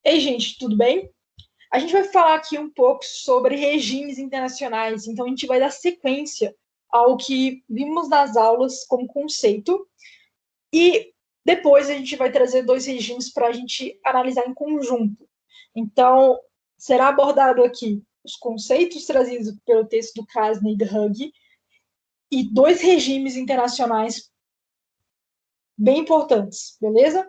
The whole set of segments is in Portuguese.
Ei, gente, tudo bem? A gente vai falar aqui um pouco sobre regimes internacionais, então a gente vai dar sequência ao que vimos nas aulas como conceito, e depois a gente vai trazer dois regimes para a gente analisar em conjunto. Então, será abordado aqui os conceitos trazidos pelo texto do Krasner e do Hug, e dois regimes internacionais bem importantes, beleza?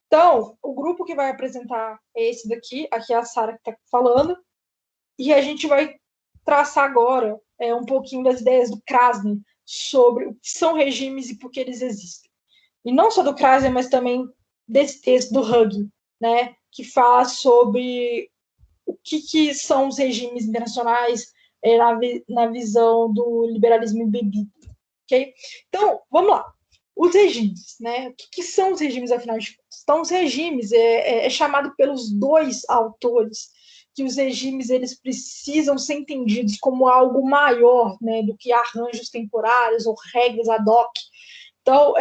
Então, o grupo que vai apresentar é esse daqui, aqui é a Sara que está falando, e a gente vai traçar agora um pouquinho das ideias do Krasner sobre o que são regimes e por que eles existem. E não só do Krasner, mas também desse texto do Hug, né, que fala sobre o que são os regimes internacionais na visão do liberalismo embebido. Okay? Então, vamos lá. Os regimes, né? O que são os regimes, afinal de contas? Então, os regimes é chamado pelos dois autores que os regimes eles precisam ser entendidos como algo maior, né, do que arranjos temporários ou regras ad hoc. Então,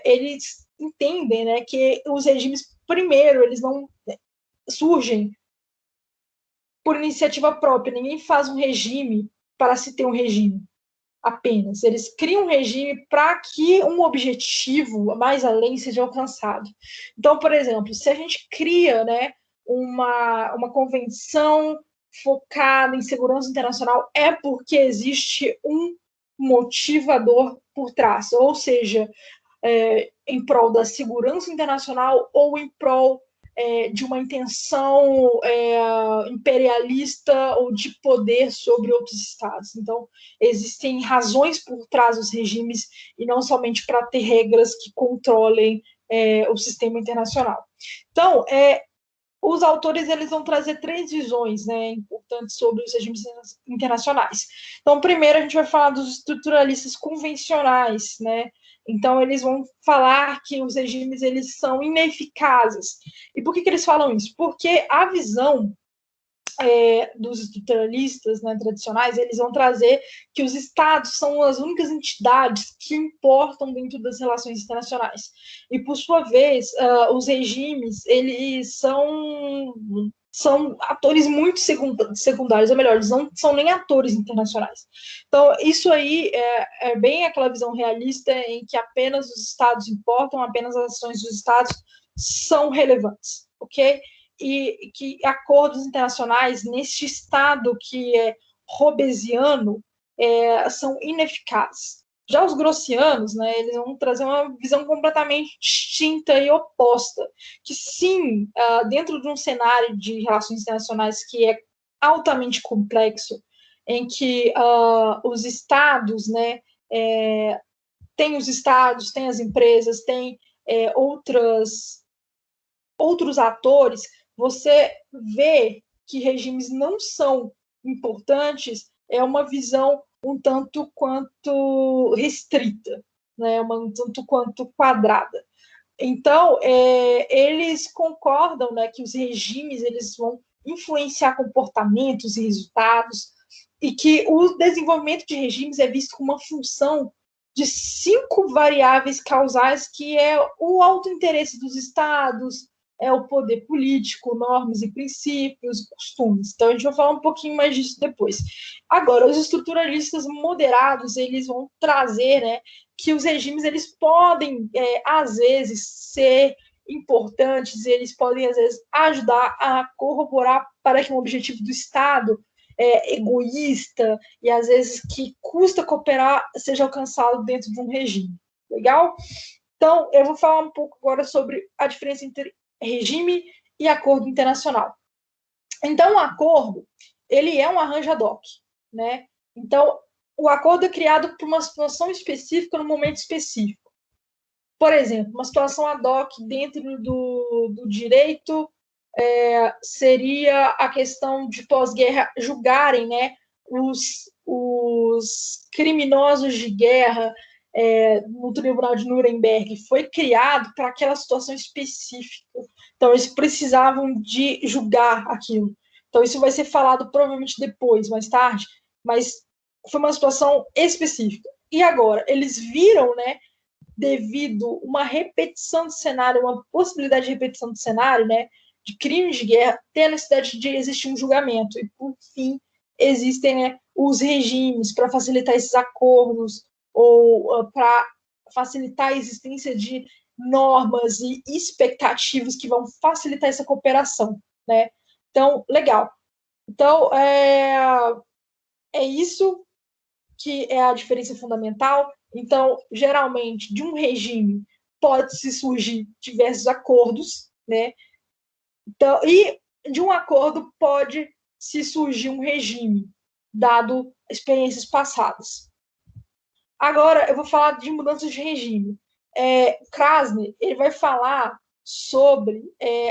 eles entendem, né, que os regimes, primeiro, eles não surgem por iniciativa própria. Ninguém faz um regime para se ter um regime apenas. Eles criam um regime para que um objetivo mais além seja alcançado. Então, por exemplo, se a gente cria, né, uma convenção focada em segurança internacional, é porque existe um motivador por trás, ou seja, em prol da segurança internacional ou em prol de uma intenção imperialista ou de poder sobre outros estados. Então, existem razões por trás dos regimes e não somente para ter regras que controlem o sistema internacional. Então, os autores eles vão trazer três visões, né, importantes sobre os regimes internacionais. Então, primeiro a gente vai falar dos estruturalistas convencionais, né? Então, eles vão falar que os regimes eles são ineficazes. E por que eles falam isso? Porque a visão dos estruturalistas, né, tradicionais, eles vão trazer que os estados são as únicas entidades que importam dentro das relações internacionais. E, por sua vez, os regimes, eles são atores muito secundários, ou melhor, eles não são nem atores internacionais. Então, isso aí é bem aquela visão realista em que apenas os estados importam, apenas as ações dos estados são relevantes, ok? E que acordos internacionais neste estado que é hobbesiano são ineficazes. Já os grossianos, né, eles vão trazer uma visão completamente distinta e oposta, que sim, dentro de um cenário de relações internacionais que é altamente complexo, em que os estados, né, tem os estados, tem as empresas, tem outros atores, você vê que regimes não são importantes, é uma visão um tanto quanto restrita, né? Um tanto quanto quadrada. Então, eles concordam, né, que os regimes eles vão influenciar comportamentos e resultados, e que o desenvolvimento de regimes é visto como uma função de 5 variáveis causais, que é o autointeresse dos estados, é o poder político, normas e princípios, costumes. Então, a gente vai falar um pouquinho mais disso depois. Agora, os estruturalistas moderados, eles vão trazer, né, que os regimes, eles podem, às vezes, ser importantes, eles podem, às vezes, ajudar a corroborar para que um objetivo do Estado egoísta e, às vezes, que custa cooperar, seja alcançado dentro de um regime. Legal? Então, eu vou falar um pouco agora sobre a diferença entre regime e acordo internacional. Então, o acordo, ele é um arranjo ad hoc, né? Então, o acordo é criado por uma situação específica, no momento específico. Por exemplo, uma situação ad hoc dentro do direito seria a questão de pós-guerra julgarem, né, os criminosos de guerra no Tribunal de Nuremberg. Foi criado para aquela situação específica. Então, eles precisavam de julgar aquilo. Então, isso vai ser falado provavelmente depois, mais tarde, mas foi uma situação específica. E agora, eles viram, né, devido uma repetição do cenário, uma possibilidade de repetição do cenário, né, de crimes de guerra, tem a necessidade de existir um julgamento. E, por fim, existem, né, os regimes para facilitar esses acordos ou para facilitar a existência de normas e expectativas que vão facilitar essa cooperação, né? Então, legal. Então, é isso que é a diferença fundamental. Então, geralmente, de um regime pode-se surgir diversos acordos, né? Então, e de um acordo pode se surgir um regime, dado experiências passadas. Agora, eu vou falar de mudanças de regime. Krasner, ele vai falar sobre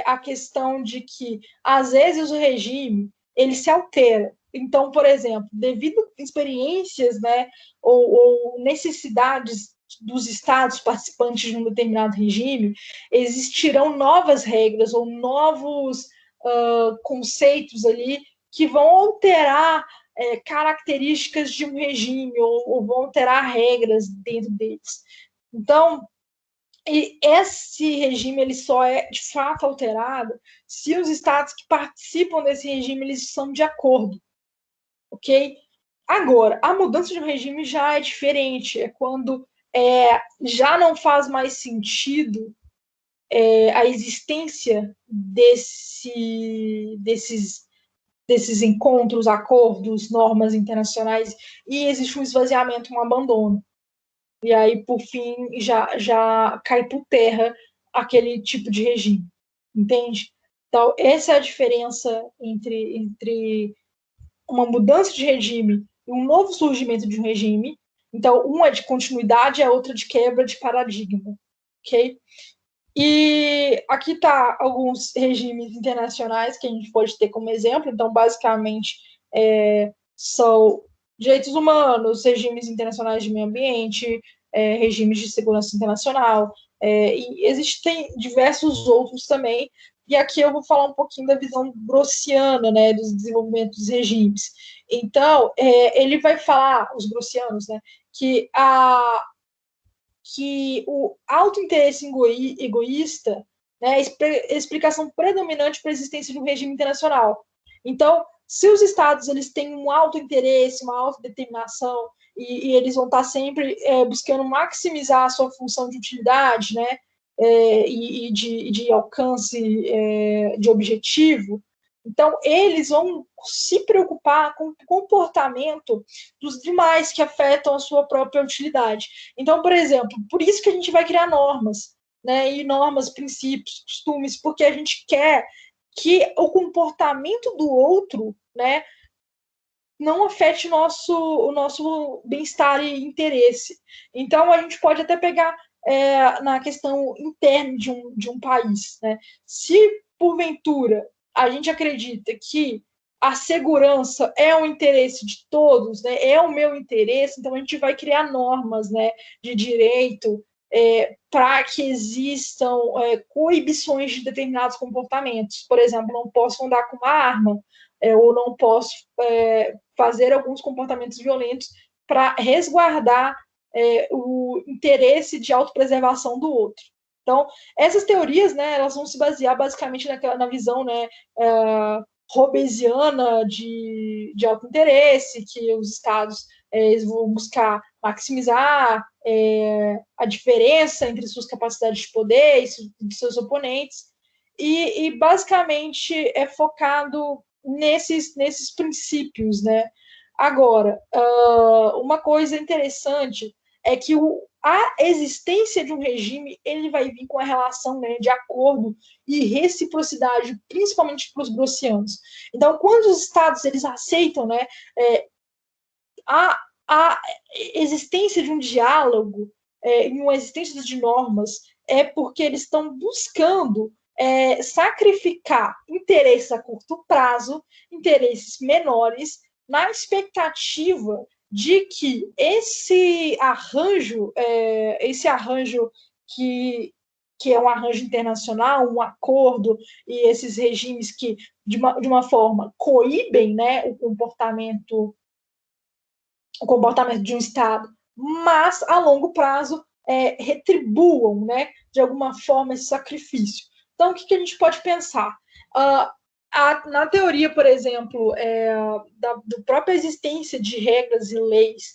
a questão de que, às vezes, o regime ele se altera. Então, por exemplo, devido a experiências, né, ou necessidades dos estados participantes de um determinado regime, existirão novas regras ou novos conceitos ali que vão alterar características de um regime ou vão alterar regras dentro deles. Então, esse regime ele só é de fato alterado se os estados que participam desse regime eles são de acordo, ok? Agora, a mudança de um regime já é diferente, é quando já não faz mais sentido a existência desses encontros, acordos, normas internacionais, e existe um esvaziamento, um abandono. E aí, por fim, já cai por terra aquele tipo de regime, entende? Então, essa é a diferença entre uma mudança de regime e um novo surgimento de um regime. Então, uma é de continuidade e a outra de quebra de paradigma, ok? E aqui está alguns regimes internacionais que a gente pode ter como exemplo. Então, basicamente, são direitos humanos, regimes internacionais de meio ambiente, regimes de segurança internacional, e existem diversos outros também. E aqui eu vou falar um pouquinho da visão grossiana, né, dos desenvolvimentos dos regimes. Então, ele vai falar, os grossianos, né, que o autointeresse egoísta, né, é a explicação predominante para a existência de um regime internacional. Então, se os estados eles têm um autointeresse, uma autodeterminação, e eles vão estar sempre buscando maximizar a sua função de utilidade, né, e de alcance de objetivo, então eles vão se preocupar com o comportamento dos demais que afetam a sua própria utilidade. Então, por exemplo, por isso que a gente vai criar normas, né, e normas, princípios, costumes, porque a gente quer que o comportamento do outro, né, não afete o nosso bem-estar e interesse. Então, a gente pode até pegar na questão interna de um país, né? Se, porventura, a gente acredita que a segurança é um interesse de todos, né? É o meu interesse, então a gente vai criar normas, né, de direito para que existam coibições de determinados comportamentos. Por exemplo, não posso andar com uma arma, ou não posso fazer alguns comportamentos violentos para resguardar o interesse de autopreservação do outro. Então, essas teorias, né, elas vão se basear basicamente na visão, né, hobbesiana de autointeresse, que os estados eles vão buscar maximizar a diferença entre suas capacidades de poder e de seus oponentes, e basicamente é focado nesses princípios, né? Agora, uma coisa interessante é que a existência de um regime ele vai vir com a relação, né, de acordo e reciprocidade, principalmente para os grossianos. Então, quando os estados eles aceitam, né, a existência de um diálogo e uma existência de normas é porque eles estão buscando sacrificar interesses a curto prazo, interesses menores, na expectativa de que esse arranjo que é um arranjo internacional, um acordo, e esses regimes que, de uma forma, coíbem, né, o comportamento de um Estado, mas, a longo prazo, retribuam, né, de alguma forma, esse sacrifício. Então, o que a gente pode pensar? Na teoria, por exemplo, da própria existência de regras e leis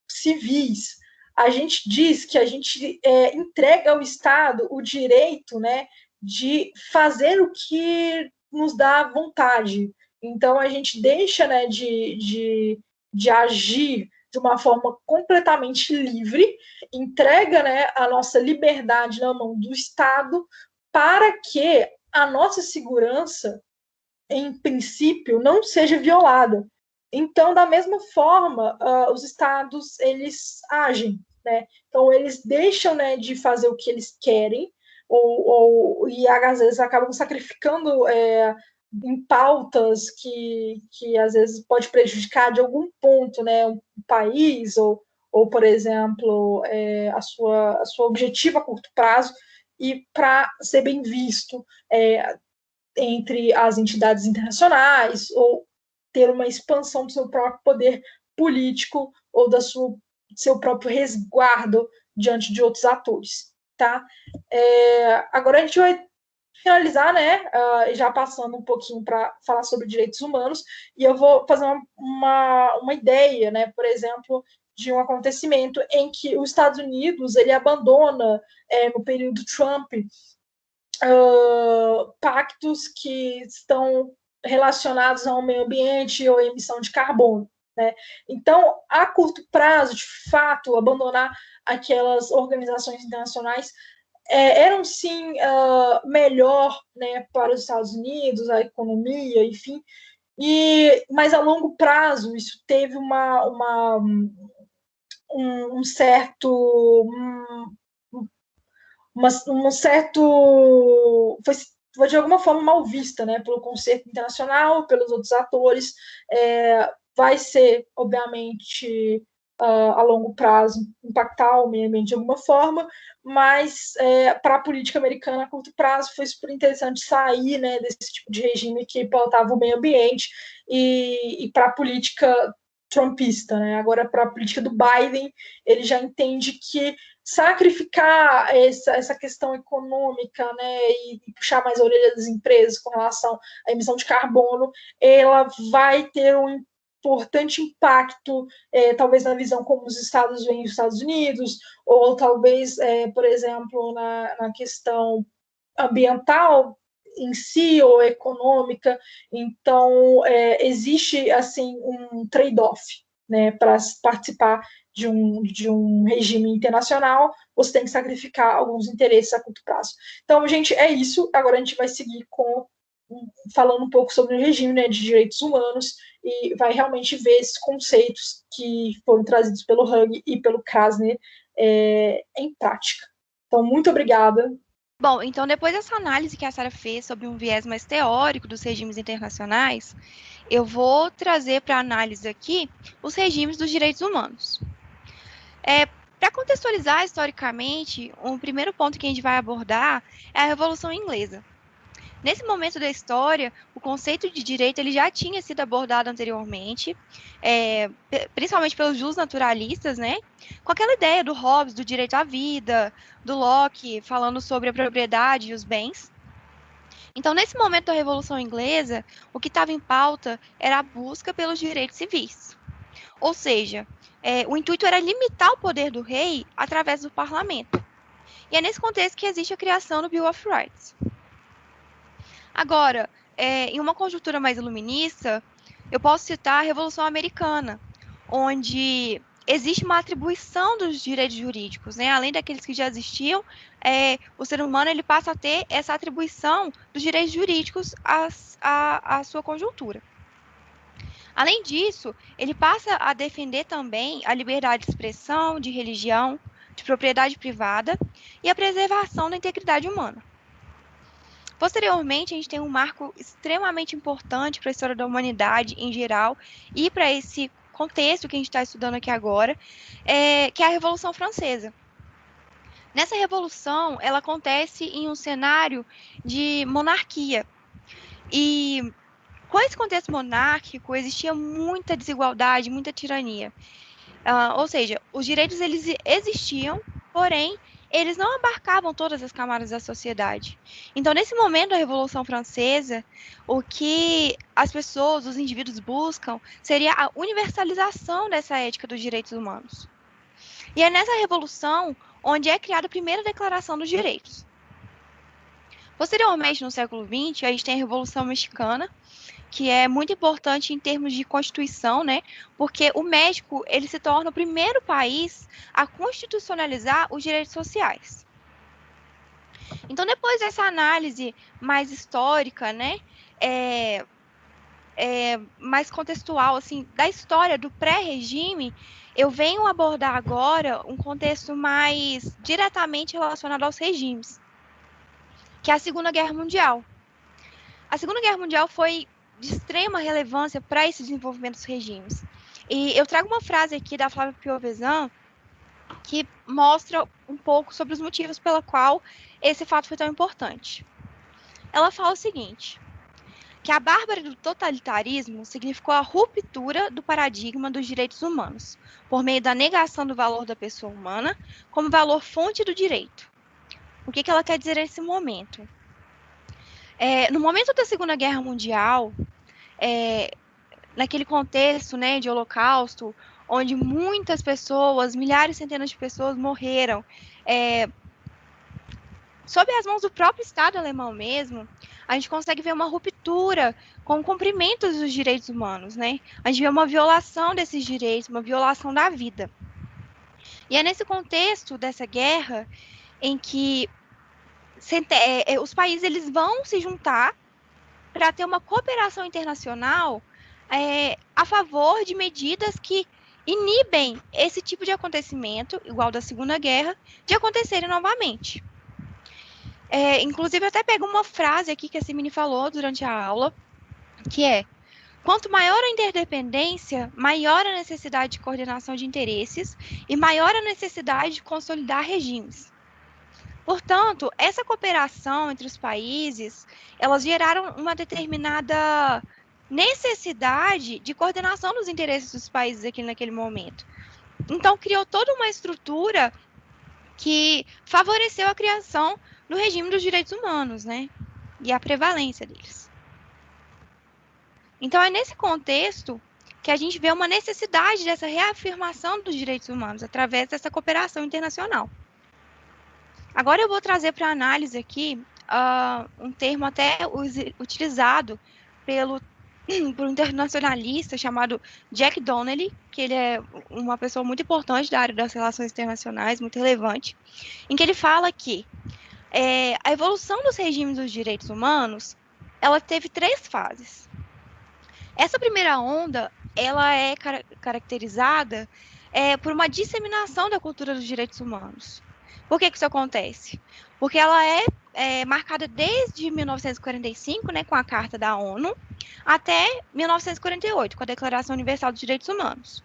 civis, a gente diz que a gente entrega ao Estado o direito, né, de fazer o que nos dá vontade. Então, a gente deixa, né, de agir de uma forma completamente livre, entrega, né, a nossa liberdade na mão do Estado para que a nossa segurança, em princípio, não seja violada. Então, da mesma forma, os estados, eles agem, né? Então, eles deixam, né, de fazer o que eles querem, e às vezes acabam sacrificando em pautas que às vezes pode prejudicar de algum ponto, né, um país, ou por exemplo, a sua objetivo a curto prazo, e para ser bem visto entre as entidades internacionais, ou ter uma expansão do seu próprio poder político ou seu próprio resguardo diante de outros atores. Tá? Agora a gente vai finalizar, né, já passando um pouquinho para falar sobre direitos humanos, e eu vou fazer uma ideia, né, por exemplo, de um acontecimento em que os Estados Unidos ele abandona, no período Trump, pactos que estão relacionados ao meio ambiente ou emissão de carbono. Né? Então, a curto prazo, de fato, abandonar aquelas organizações internacionais eram sim melhor, né, para os Estados Unidos, a economia, enfim, mas a longo prazo isso teve um certo um certo foi de alguma forma mal vista, né, pelo conceito internacional, pelos outros atores, vai ser obviamente a longo prazo impactar o meio ambiente de alguma forma, mas para a política americana a curto prazo foi super interessante sair, né, desse tipo de regime que pautava o meio ambiente e para a política trumpista, né? Agora para a política do Biden ele já entende que sacrificar essa questão econômica, né, e puxar mais a orelha das empresas com relação à emissão de carbono, ela vai ter um importante impacto, talvez na visão como os Estados veem os Estados Unidos, ou talvez, por exemplo, na questão ambiental em si ou econômica. Então, existe assim um trade-off, né, para participar de um regime internacional, você tem que sacrificar alguns interesses a curto prazo. Então, gente, é isso. Agora a gente vai seguir falando um pouco sobre o regime, né, de direitos humanos, e vai realmente ver esses conceitos que foram trazidos pelo Hug e pelo Krasner em prática. Então, muito obrigada. Bom, então depois dessa análise que a Sara fez sobre um viés mais teórico dos regimes internacionais, eu vou trazer para análise aqui os regimes dos direitos humanos. Para contextualizar historicamente, o primeiro ponto que a gente vai abordar é a Revolução Inglesa. Nesse momento da história, o conceito de direito ele já tinha sido abordado anteriormente, principalmente pelos justnaturalistas, né? Com aquela ideia do Hobbes, do direito à vida, do Locke, falando sobre a propriedade e os bens. Então, nesse momento da Revolução Inglesa, o que estava em pauta era a busca pelos direitos civis. Ou seja, o intuito era limitar o poder do rei através do parlamento. E é nesse contexto que existe a criação do Bill of Rights. Agora, em uma conjuntura mais iluminista, eu posso citar a Revolução Americana, onde existe uma atribuição dos direitos jurídicos, né? Além daqueles que já existiam, o ser humano ele passa a ter essa atribuição dos direitos jurídicos à sua conjuntura. Além disso, ele passa a defender também a liberdade de expressão, de religião, de propriedade privada e a preservação da integridade humana. Posteriormente, a gente tem um marco extremamente importante para a história da humanidade em geral e para esse contexto que a gente está estudando aqui agora, que é a Revolução Francesa. Nessa revolução, ela acontece em um cenário de monarquia. E com esse contexto monárquico, existia muita desigualdade, muita tirania. Ou seja, os direitos eles existiam, porém, eles não abarcavam todas as camadas da sociedade. Então, nesse momento da Revolução Francesa, o que as pessoas, os indivíduos buscam seria a universalização dessa ética dos direitos humanos. E é nessa revolução onde é criada a primeira Declaração dos Direitos. Posteriormente, no século XX, a gente tem a Revolução Mexicana, que é muito importante em termos de Constituição, né? Porque o México, ele se torna o primeiro país a constitucionalizar os direitos sociais. Então, depois dessa análise mais histórica, né? Mais contextual, assim, da história do pré-regime, eu venho abordar agora um contexto mais diretamente relacionado aos regimes, que é a Segunda Guerra Mundial. A Segunda Guerra Mundial foi de extrema relevância para esse desenvolvimento dos regimes. E eu trago uma frase aqui da Flávia Piovesan que mostra um pouco sobre os motivos pela qual esse fato foi tão importante. Ela fala o seguinte, que a bárbara do totalitarismo significou a ruptura do paradigma dos direitos humanos, por meio da negação do valor da pessoa humana como valor fonte do direito. O que ela quer dizer nesse momento? No momento da Segunda Guerra Mundial, naquele contexto, né, de holocausto, onde muitas pessoas, milhares, centenas de pessoas morreram, sob as mãos do próprio Estado alemão mesmo, a gente consegue ver uma ruptura com o cumprimento dos direitos humanos, né? A gente vê uma violação desses direitos, uma violação da vida. E é nesse contexto dessa guerra em que os países eles vão se juntar para ter uma cooperação internacional a favor de medidas que inibem esse tipo de acontecimento, igual da Segunda Guerra, de acontecerem novamente. Inclusive, eu até pego uma frase aqui que a Simone falou durante a aula, que é: quanto maior a interdependência, maior a necessidade de coordenação de interesses e maior a necessidade de consolidar regimes. Portanto, essa cooperação entre os países, elas geraram uma determinada necessidade de coordenação dos interesses dos países aqui naquele momento. Então, criou toda uma estrutura que favoreceu a criação do regime dos direitos humanos, né? E a prevalência deles. Então, é nesse contexto que a gente vê uma necessidade dessa reafirmação dos direitos humanos através dessa cooperação internacional. Agora eu vou trazer para análise aqui um termo até utilizado por um internacionalista chamado Jack Donnelly, que ele é uma pessoa muito importante da área das relações internacionais, muito relevante, em que ele fala que a evolução dos regimes dos direitos humanos, ela teve 3 fases. Essa primeira onda, ela é caracterizada por uma disseminação da cultura dos direitos humanos. Por que isso acontece? Porque ela é marcada desde 1945, né, com a Carta da ONU, até 1948, com a Declaração Universal dos Direitos Humanos.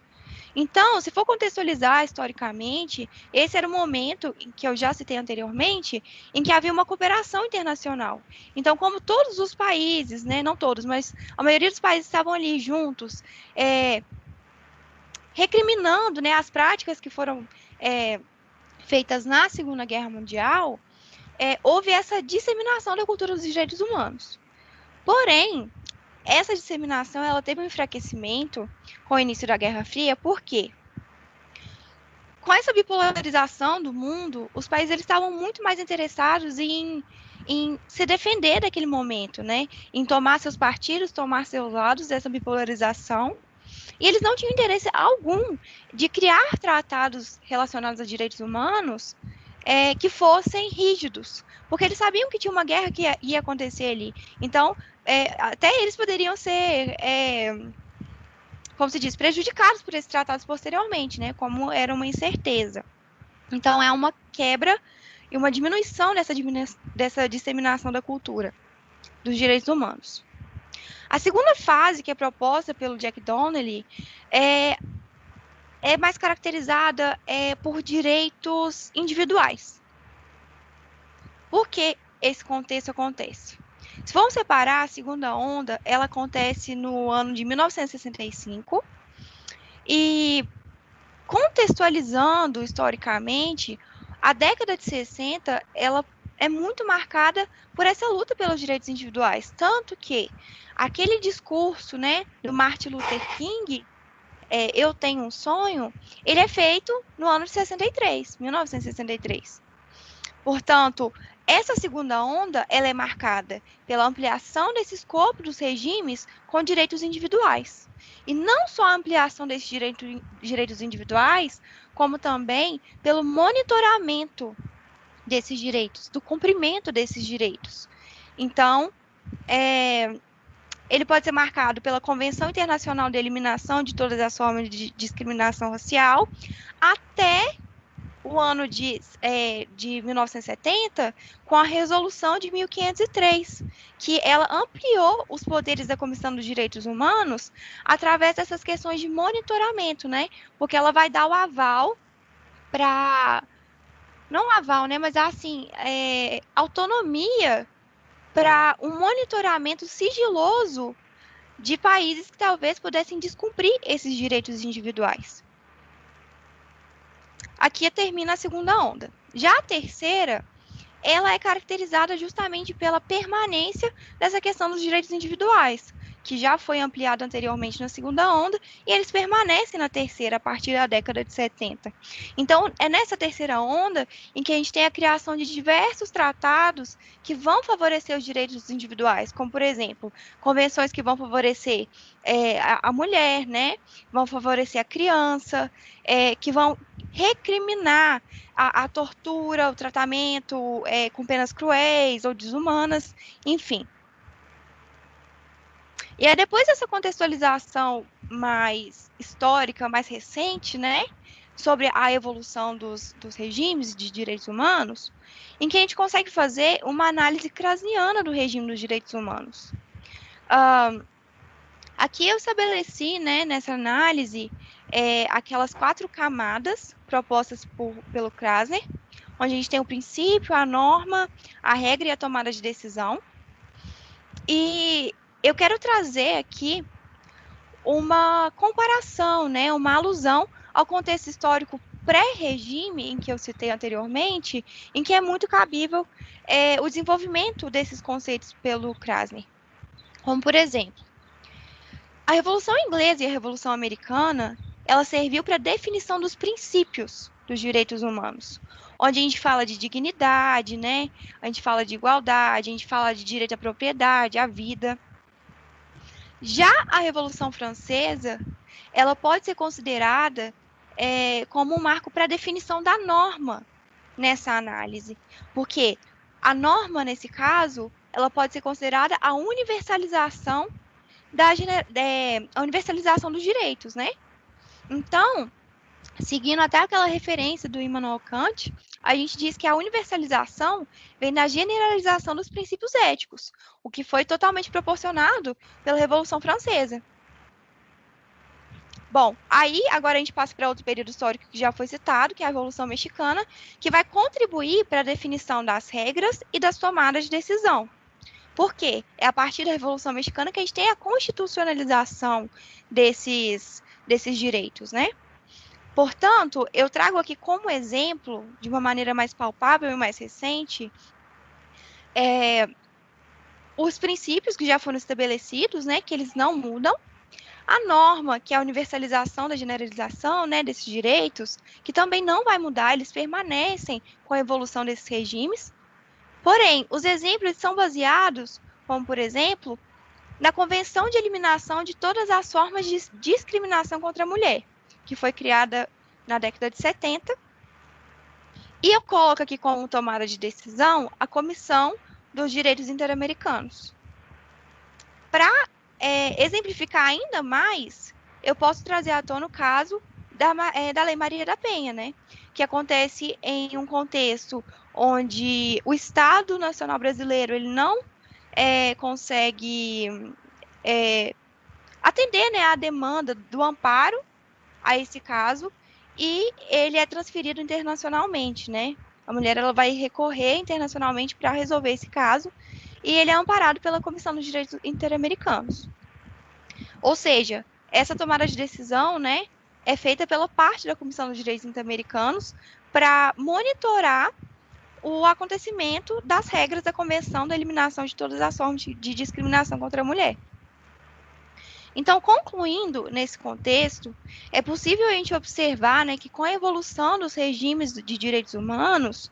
Então, se for contextualizar historicamente, esse era o momento que eu já citei anteriormente, em que havia uma cooperação internacional. Então, como todos os países, né, não todos, mas a maioria dos países estavam ali juntos, recriminando, né, as práticas que foram feitas na Segunda Guerra Mundial, houve essa disseminação da cultura dos direitos humanos. Porém, essa disseminação ela teve um enfraquecimento com o início da Guerra Fria, por quê? Com essa bipolarização do mundo, os países eles estavam muito mais interessados em se defender daquele momento, né? Em tomar seus partidos, tomar seus lados dessa bipolarização. E eles não tinham interesse algum de criar tratados relacionados a direitos humanos que fossem rígidos, porque eles sabiam que tinha uma guerra que ia acontecer ali. Então, até eles poderiam ser, como se diz, prejudicados por esses tratados posteriormente, né? Como era uma incerteza. Então, é uma quebra e uma diminuição dessa disseminação da cultura dos direitos humanos. A segunda fase, que é proposta pelo Jack Donnelly, é mais caracterizada por direitos individuais. Por que esse contexto acontece? Se vamos separar, a segunda onda, ela acontece no ano de 1965, e contextualizando historicamente, A década de 60, ela é muito marcada por essa luta pelos direitos individuais, tanto que aquele discurso, né, do Martin Luther King, Eu Tenho um Sonho, ele é feito no ano de 63, 1963. Portanto, essa segunda onda, ela é marcada pela ampliação desse escopo dos regimes com direitos individuais. E não só a ampliação desses direitos individuais, como também pelo monitoramento desses direitos, do cumprimento desses direitos. Então, ele pode ser marcado pela Convenção Internacional de Eliminação de Todas as Formas de Discriminação Racial, até o ano de 1970, com a Resolução de 1503, que ela ampliou os poderes da Comissão dos Direitos Humanos através dessas questões de monitoramento, né? Porque ela vai dar o aval para... Não aval, né? Mas, assim, autonomia para um monitoramento sigiloso de países que talvez pudessem descumprir esses direitos individuais. Aqui termina a segunda onda. Já a terceira, ela é caracterizada justamente pela permanência dessa questão dos direitos individuais, que já foi ampliado anteriormente na segunda onda, e eles permanecem na terceira a partir da década de 70. Então, é nessa terceira onda em que a gente tem a criação de diversos tratados que vão favorecer os direitos individuais, como, por exemplo, convenções que vão favorecer a mulher, né? Vão favorecer a criança, que vão recriminar a tortura, o tratamento com penas cruéis ou desumanas, enfim. E aí, depois dessa contextualização mais histórica, mais recente, né, sobre a evolução dos regimes de direitos humanos, em que a gente consegue fazer uma análise krasniana do regime dos direitos humanos. Aqui eu estabeleci, né, nessa análise, aquelas 4 camadas propostas pelo Krasner, onde a gente tem o princípio, a norma, a regra e a tomada de decisão. E eu quero trazer aqui uma comparação, né, uma alusão ao contexto histórico pré-regime, em que eu citei anteriormente, em que é muito cabível o desenvolvimento desses conceitos pelo Krasner. Como, por exemplo, a Revolução Inglesa e a Revolução Americana, ela serviu para a definição dos princípios dos direitos humanos, onde a gente fala de dignidade, né? A gente fala de igualdade, a gente fala de direito à propriedade, à vida. Já a Revolução Francesa, ela pode ser considerada como um marco para a definição da norma nessa análise, porque a norma, nesse caso, ela pode ser considerada a universalização a universalização dos direitos, né? Então, seguindo até aquela referência do Immanuel Kant, a gente diz que a universalização vem da generalização dos princípios éticos, o que foi totalmente proporcionado pela Revolução Francesa. Bom, aí agora a gente passa para outro período histórico que já foi citado, que é a Revolução Mexicana, que vai contribuir para a definição das regras e das tomadas de decisão. Por quê? É a partir da Revolução Mexicana que a gente tem a constitucionalização desses direitos, né? Portanto, eu trago aqui como exemplo, de uma maneira mais palpável e mais recente, os princípios que já foram estabelecidos, né, que eles não mudam, a norma, que é a universalização da generalização, né, desses direitos, que também não vai mudar, eles permanecem com a evolução desses regimes. Porém, os exemplos são baseados, como, por exemplo, na Convenção de Eliminação de Todas as Formas de Discriminação contra a Mulher, que foi criada na década de 70. E eu coloco aqui como tomada de decisão a Comissão dos Direitos Interamericanos. Para exemplificar ainda mais, eu posso trazer à tona o caso da Lei Maria da Penha, né? Que acontece em um contexto onde o Estado Nacional Brasileiro ele não consegue atender, né, a demanda do amparo a esse caso, e ele é transferido internacionalmente, né? A mulher ela vai recorrer internacionalmente para resolver esse caso, e ele é amparado pela Comissão dos Direitos Interamericanos. Ou seja, essa tomada de decisão, né, é feita pela parte da Comissão dos Direitos Interamericanos para monitorar o acontecimento das regras da Convenção da Eliminação de Todas as Formas de Discriminação contra a Mulher. Então, concluindo nesse contexto, é possível a gente observar, né, que com a evolução dos regimes de direitos humanos,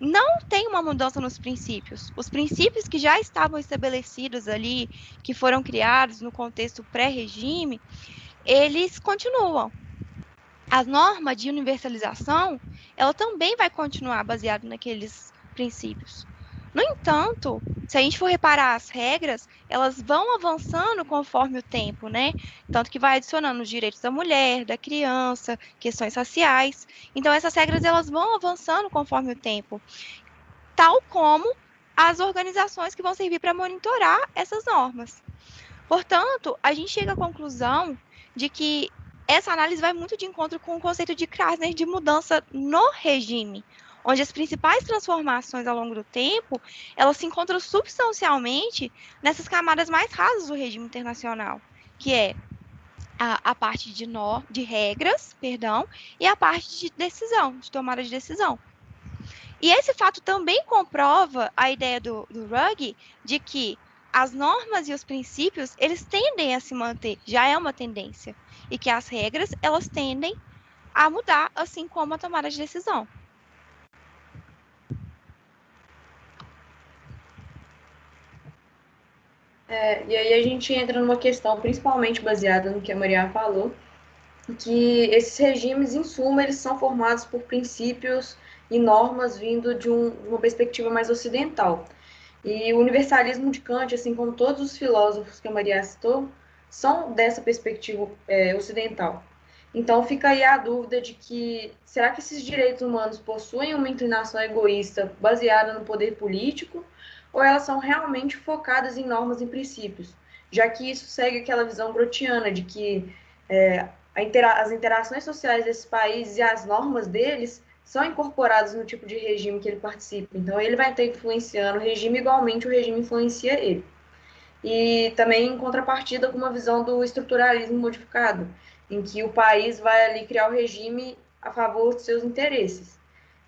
não tem uma mudança nos princípios. Os princípios que já estavam estabelecidos ali, que foram criados no contexto pré-regime, eles continuam. A norma de universalização, ela também vai continuar baseada naqueles princípios. No entanto, se a gente for reparar as regras, elas vão avançando conforme o tempo, né? Tanto que vai adicionando os direitos da mulher, da criança, questões raciais. Então, essas regras, elas vão avançando conforme o tempo, tal como as organizações que vão servir para monitorar essas normas. Portanto, a gente chega à conclusão de que essa análise vai muito de encontro com o conceito de Krasner de mudança no regime, onde as principais transformações ao longo do tempo, elas se encontram substancialmente nessas camadas mais rasas do regime internacional, que é a parte de regras, perdão, e a parte de decisão, de tomada de decisão. E esse fato também comprova a ideia do Ruggie de que as normas e os princípios, eles tendem a se manter, já é uma tendência, e que as regras, elas tendem a mudar, assim como a tomada de decisão. E aí a gente entra numa questão principalmente baseada no que a Maria falou, que esses regimes, em suma, eles são formados por princípios e normas vindo de uma perspectiva mais ocidental. E o universalismo de Kant, assim como todos os filósofos que a Maria citou, são dessa perspectiva ocidental. Então fica aí a dúvida de que será que esses direitos humanos possuem uma inclinação egoísta baseada no poder político ou elas são realmente focadas em normas e princípios? Já que isso segue aquela visão grotiana de que as interações sociais desses países e as normas deles são incorporadas no tipo de regime que ele participa. Então, ele vai estar influenciando o regime igualmente o regime influencia ele. E também em contrapartida com uma visão do estruturalismo modificado, em que o país vai ali criar o regime a favor dos seus interesses.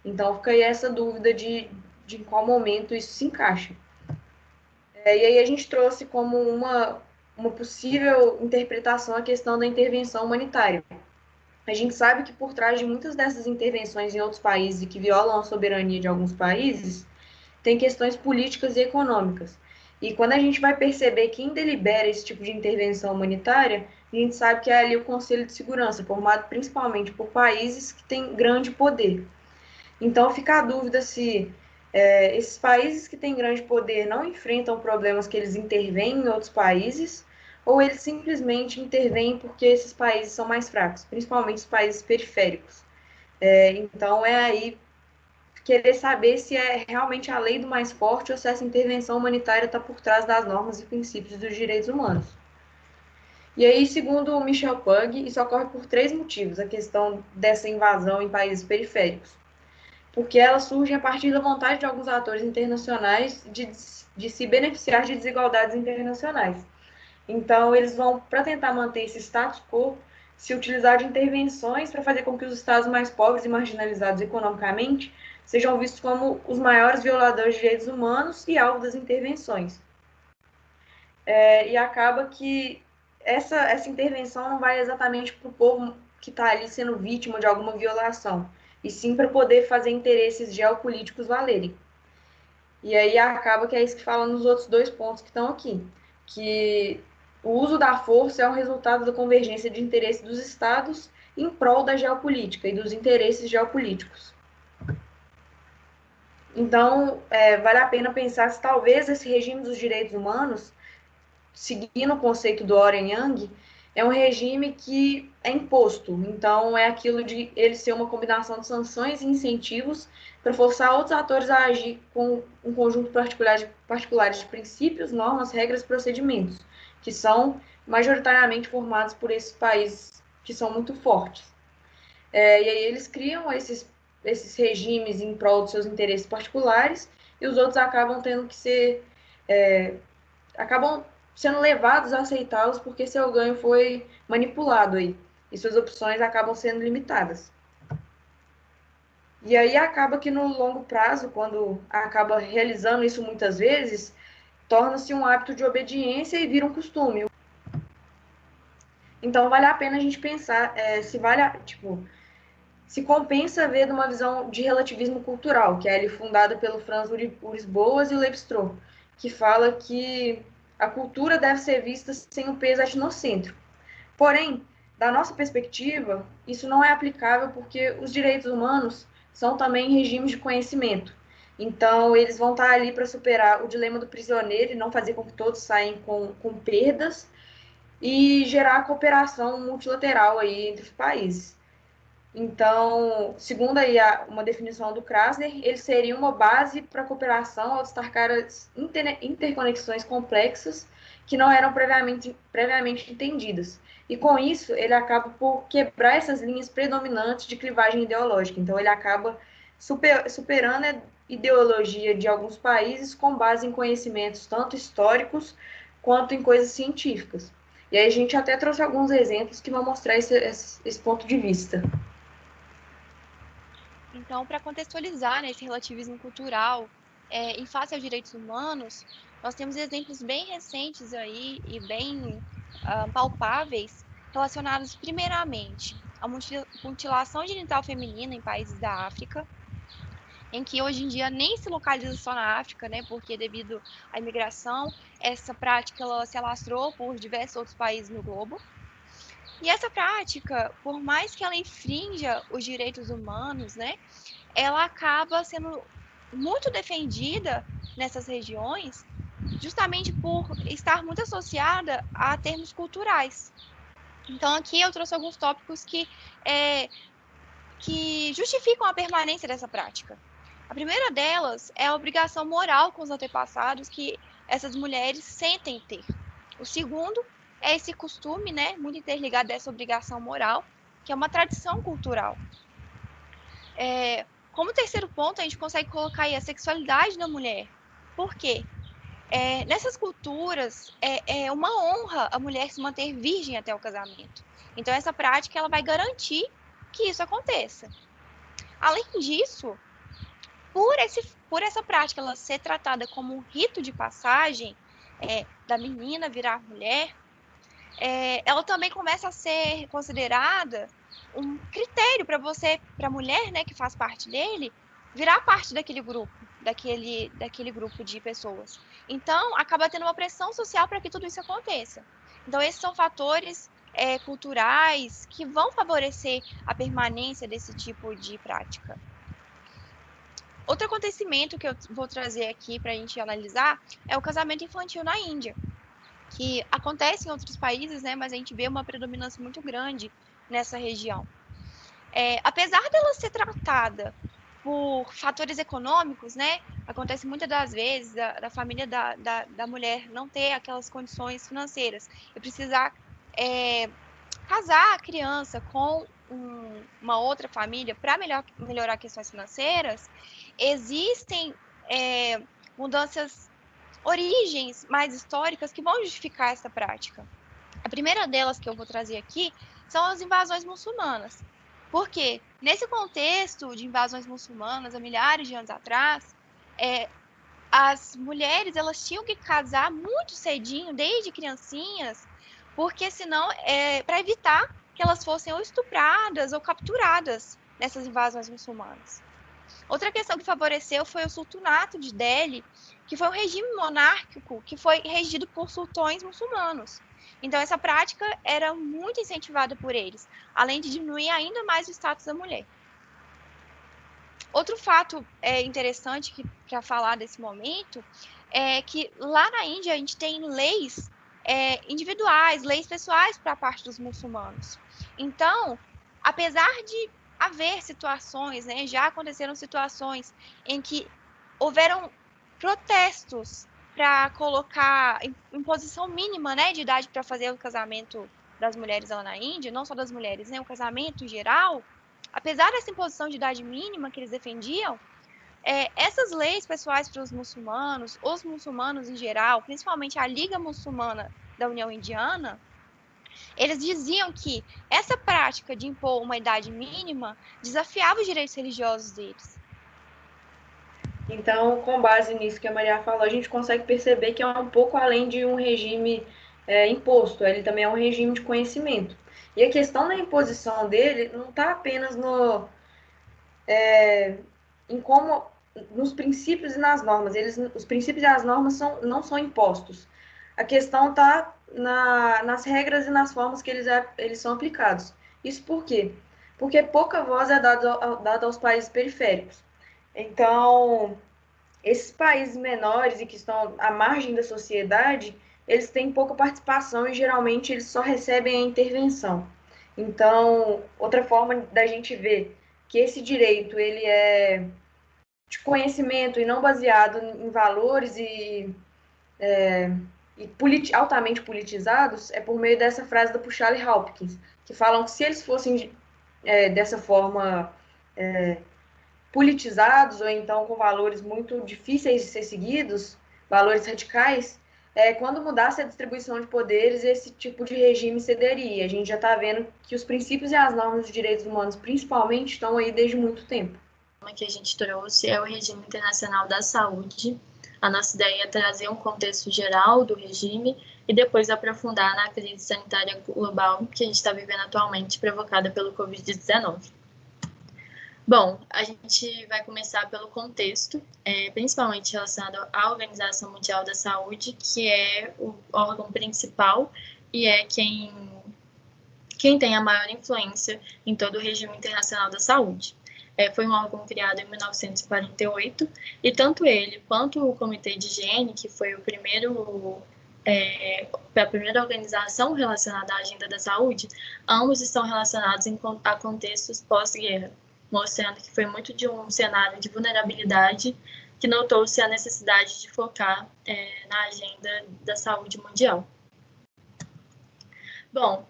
Então, fica aí essa dúvida de em qual momento isso se encaixa. E aí a gente trouxe como uma possível interpretação a questão da intervenção humanitária. A gente sabe que por trás de muitas dessas intervenções em outros países e que violam a soberania de alguns países, tem questões políticas e econômicas. E quando a gente vai perceber quem delibera esse tipo de intervenção humanitária, a gente sabe que é ali o Conselho de Segurança, formado principalmente por países que têm grande poder. Então fica a dúvida se esses países que têm grande poder não enfrentam problemas que eles intervêm em outros países, ou eles simplesmente intervêm porque esses países são mais fracos, principalmente os países periféricos. Então é aí querer saber se é realmente a lei do mais forte ou se essa intervenção humanitária está por trás das normas e princípios dos direitos humanos. E aí, segundo o Michel Pug, isso ocorre por 3 motivos, a questão dessa invasão em países periféricos. Porque ela surge a partir da vontade de alguns atores internacionais de se beneficiar de desigualdades internacionais. Então, eles vão, para tentar manter esse status quo, se utilizar de intervenções para fazer com que os estados mais pobres e marginalizados economicamente sejam vistos como os maiores violadores de direitos humanos e alvo das intervenções. E acaba que essa intervenção não vai exatamente para o povo que está ali sendo vítima de alguma violação, e sim para poder fazer interesses geopolíticos valerem. E aí acaba que é isso que fala nos outros 2 pontos que estão aqui, que o uso da força é o resultado da convergência de interesses dos estados em prol da geopolítica e dos interesses geopolíticos. Então, vale a pena pensar se talvez esse regime dos direitos humanos, seguindo o conceito do Oren Young, é um regime que é imposto. Então, é aquilo de ele ser uma combinação de sanções e incentivos para forçar outros atores a agir com um conjunto particulares de princípios, normas, regras e procedimentos, que são majoritariamente formados por esses países que são muito fortes. E aí eles criam esses regimes em prol dos seus interesses particulares e os outros acabam tendo que ser... acabam sendo levados a aceitá-los porque seu ganho foi manipulado aí. E suas opções acabam sendo limitadas. E aí acaba que no longo prazo, quando acaba realizando isso muitas vezes, torna-se um hábito de obediência e vira um costume. Então vale a pena a gente pensar se vale, tipo, se compensa ver de uma visão de relativismo cultural, que é ali fundada pelo Franz Urs Boas e o Levi-Strauss, que fala que a cultura deve ser vista sem o peso etnocêntrico. Porém, da nossa perspectiva, isso não é aplicável porque os direitos humanos são também regimes de conhecimento. Então, eles vão estar ali para superar o dilema do prisioneiro e não fazer com que todos saiam com perdas e gerar cooperação multilateral aí entre os países. Então, segundo aí uma definição do Krasner, ele seria uma base para a cooperação ao destacar as interconexões complexas que não eram previamente entendidas. E com isso, ele acaba por quebrar essas linhas predominantes de clivagem ideológica. Então, ele acaba superando a ideologia de alguns países com base em conhecimentos tanto históricos quanto em coisas científicas. E aí a gente até trouxe alguns exemplos que vão mostrar esse ponto de vista. Então, para contextualizar, né, esse relativismo cultural em face aos direitos humanos, nós temos exemplos bem recentes aí e bem palpáveis relacionados primeiramente à mutilação genital feminina em países da África, em que hoje em dia nem se localiza só na África, né, porque devido à imigração, essa prática ela se alastrou por diversos outros países no globo. E essa prática, por mais que ela infrinja os direitos humanos, né, ela acaba sendo muito defendida nessas regiões, justamente por estar muito associada a termos culturais. Então, aqui eu trouxe alguns tópicos que justificam a permanência dessa prática. A primeira delas é a obrigação moral com os antepassados que essas mulheres sentem ter. O segundo é esse costume, né, muito interligado a essa obrigação moral, que é uma tradição cultural. Como terceiro ponto, a gente consegue colocar aí a sexualidade da mulher. Por quê? Nessas culturas, é uma honra a mulher se manter virgem até o casamento. Então, essa prática ela vai garantir que isso aconteça. Além disso, por essa prática ela ser tratada como um rito de passagem da menina virar mulher, ela também começa a ser considerada um critério para a mulher, né, que faz parte dele, virar parte daquele grupo de pessoas. Então, acaba tendo uma pressão social para que tudo isso aconteça. Então, esses são fatores culturais que vão favorecer a permanência desse tipo de prática. Outro acontecimento que eu vou trazer aqui para a gente analisar é o casamento infantil na Índia, que acontece em outros países, né, mas a gente vê uma predominância muito grande nessa região. Apesar dela ser tratada por fatores econômicos, né, acontece muitas das vezes da família da mulher não ter aquelas condições financeiras e precisar casar a criança com uma outra família para melhorar questões financeiras, existem mudanças, origens mais históricas que vão justificar essa prática. A primeira delas que eu vou trazer aqui são as invasões muçulmanas. Porque nesse contexto de invasões muçulmanas, há milhares de anos atrás, as mulheres elas tinham que casar muito cedinho, desde criancinhas, porque senão, para evitar que elas fossem ou estupradas ou capturadas nessas invasões muçulmanas. Outra questão que favoreceu foi o sultanato de Delhi, que foi um regime monárquico que foi regido por sultões muçulmanos. Então, essa prática era muito incentivada por eles, além de diminuir ainda mais o status da mulher. Outro fato interessante para falar desse momento é que lá na Índia a gente tem leis individuais, leis pessoais para a parte dos muçulmanos. Então, apesar de haver situações, né, já aconteceram situações em que houveram protestos para colocar imposição mínima, né, de idade para fazer o casamento das mulheres lá na Índia, não só das mulheres, né, o casamento em geral, apesar dessa imposição de idade mínima que eles defendiam, essas leis pessoais para os muçulmanos em geral, principalmente a Liga Muçulmana da União Indiana, Eles diziam que essa prática de impor uma idade mínima desafiava os direitos religiosos deles. Então, com base nisso que a Maria falou, a gente consegue perceber que é um pouco além de um regime imposto, ele também é um regime de conhecimento. E a questão da imposição dele não está apenas em como nos princípios e nas normas. Os princípios e as normas não são impostos. A questão está nas regras e nas formas que eles são aplicados. Isso por quê? Porque pouca voz é dada aos países periféricos. Então, esses países menores e que estão à margem da sociedade, eles têm pouca participação e geralmente eles só recebem a intervenção. Então, outra forma da gente ver que esse direito ele é de conhecimento e não baseado em valores altamente politizados é por meio dessa frase da Puchale Hopkins, que falam que se eles fossem dessa forma politizados ou então com valores muito difíceis de ser seguidos, valores radicais, quando mudasse a distribuição de poderes, esse tipo de regime cederia. A gente já está vendo que os princípios e as normas dos direitos humanos, principalmente, estão aí desde muito tempo. Que a gente trouxe é o regime internacional da saúde. A nossa ideia é trazer um contexto geral do regime e depois aprofundar na crise sanitária global que a gente está vivendo atualmente, provocada pelo Covid-19. Bom, a gente vai começar pelo contexto, principalmente relacionado à Organização Mundial da Saúde, que é o órgão principal e é quem tem a maior influência em todo o regime internacional da saúde. Foi um órgão criado em 1948 e tanto ele quanto o Comitê de Higiene, que foi a primeira organização relacionada à agenda da saúde, ambos estão relacionados a contextos pós-guerra, mostrando que foi muito de um cenário de vulnerabilidade que notou-se a necessidade de focar na agenda da saúde mundial. Bom,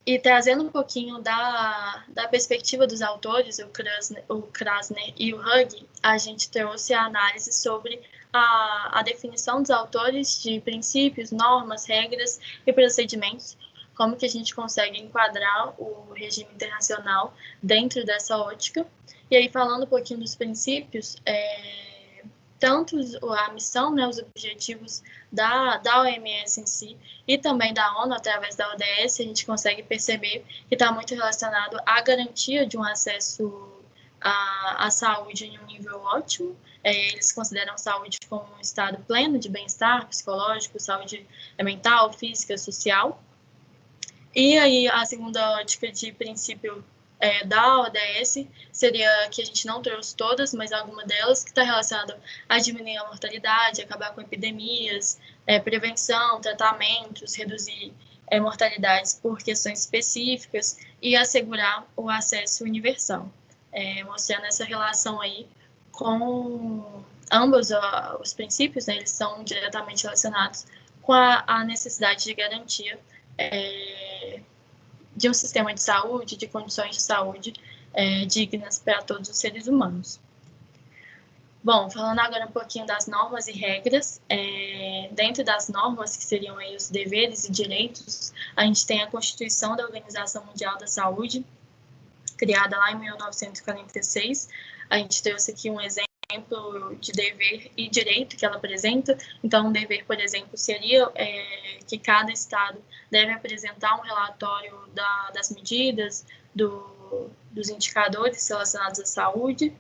e trazendo um pouquinho da perspectiva dos autores, o Krasner e o Hug, a gente trouxe a análise sobre a definição dos autores de princípios, normas, regras e procedimentos, como que a gente consegue enquadrar o regime internacional dentro dessa ótica. E aí, falando um pouquinho dos princípios, tanto a missão, né, os objetivos da OMS em si e também da ONU através da ODS, a gente consegue perceber que está muito relacionado à garantia de um acesso à saúde em um nível ótimo. Eles consideram saúde como um estado pleno de bem-estar psicológico, saúde mental, física, social. E aí a segunda ótica de princípio da ODS seria que a gente não trouxe todas, mas alguma delas que está relacionada a diminuir a mortalidade, acabar com epidemias, prevenção, tratamentos, reduzir mortalidades por questões específicas e assegurar o acesso universal, mostrando essa relação aí com ambos os princípios, né, eles são diretamente relacionados com a necessidade de garantia de um sistema de saúde, de condições de saúde dignas para todos os seres humanos. Bom, falando agora um pouquinho das normas e regras, dentro das normas, que seriam aí os deveres e direitos, a gente tem a Constituição da Organização Mundial da Saúde, criada lá em 1946. A gente trouxe aqui um exemplo de dever e direito que ela apresenta. Então, um dever, por exemplo, seria que cada estado deve apresentar um relatório das medidas, dos indicadores relacionados à saúde,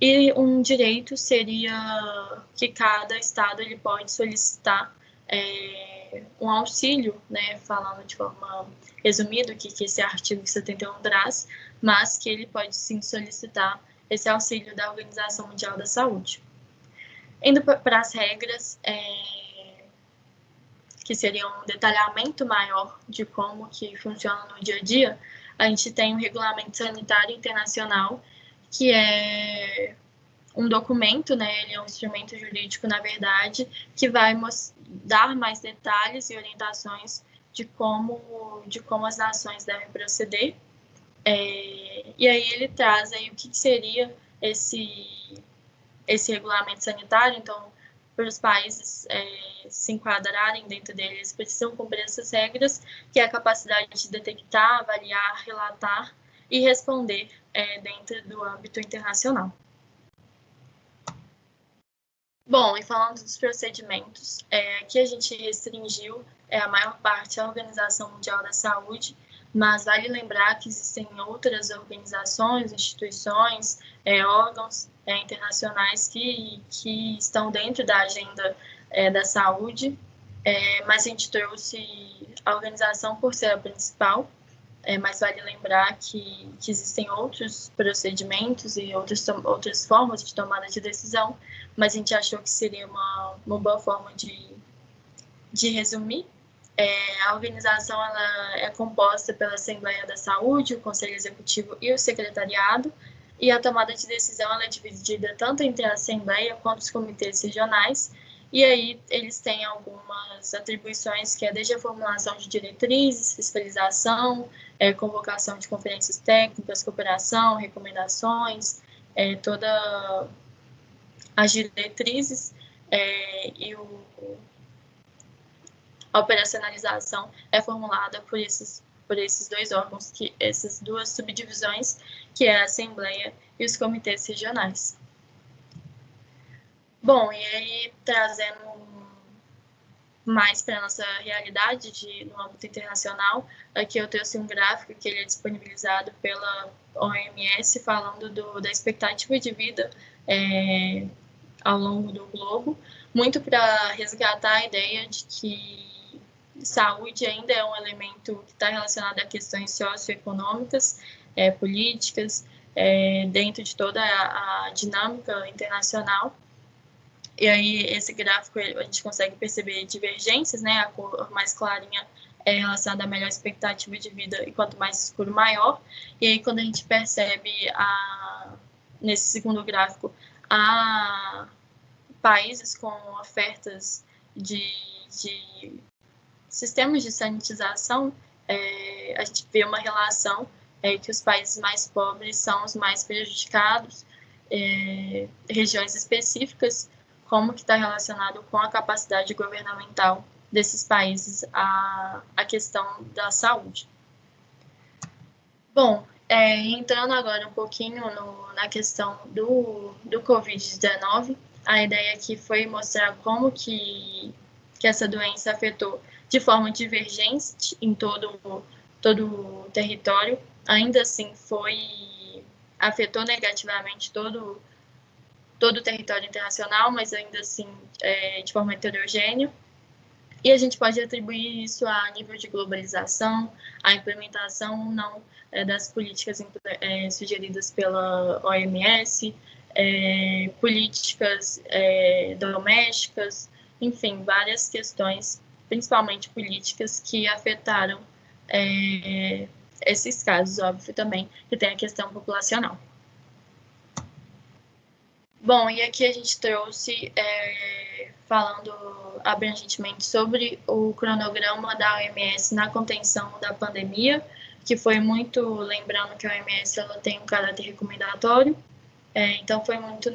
e um direito seria que cada estado ele pode solicitar um auxílio, né, falando de forma resumida o que esse artigo 71 traz, mas que ele pode sim solicitar esse auxílio da Organização Mundial da Saúde. Indo para as regras, que seriam um detalhamento maior de como que funciona no dia a dia, a gente tem o Regulamento Sanitário Internacional, que é um documento, né, ele é um instrumento jurídico, na verdade, que vai dar mais detalhes e orientações de como as nações devem proceder. E aí ele traz aí o que seria esse regulamento sanitário. Então, os países se enquadrarem dentro deles, precisam cumprir essas regras, que é a capacidade de detectar, avaliar, relatar e responder dentro do âmbito internacional. Bom, e falando dos procedimentos, aqui a gente restringiu a maior parte à Organização Mundial da Saúde, mas vale lembrar que existem outras organizações, instituições, órgãos internacionais que estão dentro da agenda da saúde, mas a gente trouxe a organização por ser a principal, mas vale lembrar que existem outros procedimentos e outras formas de tomada de decisão, mas a gente achou que seria uma boa forma de resumir. A organização ela é composta pela Assembleia da Saúde, o Conselho Executivo e o Secretariado, e a tomada de decisão ela é dividida tanto entre a Assembleia quanto os comitês regionais, e aí eles têm algumas atribuições, que é desde a formulação de diretrizes, fiscalização, convocação de conferências técnicas, cooperação, recomendações, todas as diretrizes e a operacionalização é formulada por esses dois órgãos, essas duas subdivisões, que é a Assembleia e os comitês regionais. Bom, e aí trazendo mais para a nossa realidade no âmbito internacional, aqui eu trouxe um gráfico que ele é disponibilizado pela OMS, falando da expectativa de vida ao longo do globo, muito para resgatar a ideia de que saúde ainda é um elemento que está relacionado a questões socioeconômicas, políticas, dentro de toda a dinâmica internacional. E aí, esse gráfico, a gente consegue perceber divergências, né? A cor mais clarinha é relacionada à melhor expectativa de vida, e quanto mais escuro, maior. E aí, quando a gente percebe, nesse segundo gráfico, há países com ofertas de sistemas de sanitização, a gente vê uma relação que os países mais pobres são os mais prejudicados, regiões específicas, como que está relacionado com a capacidade governamental desses países à questão da saúde. Bom, entrando agora um pouquinho na questão do Covid-19, a ideia aqui foi mostrar como que essa doença afetou de forma divergente em todo o território. Ainda assim, afetou negativamente todo o território internacional, mas ainda assim de forma heterogênea. E a gente pode atribuir isso a nível de globalização, a implementação ou não das políticas sugeridas pela OMS, políticas domésticas, enfim, várias questões, principalmente políticas, que afetaram esses casos, óbvio também, que tem a questão populacional. Bom, e aqui a gente trouxe, falando abrangentemente sobre o cronograma da OMS na contenção da pandemia, que foi muito, lembrando que a OMS ela tem um caráter recomendatório, então foi muito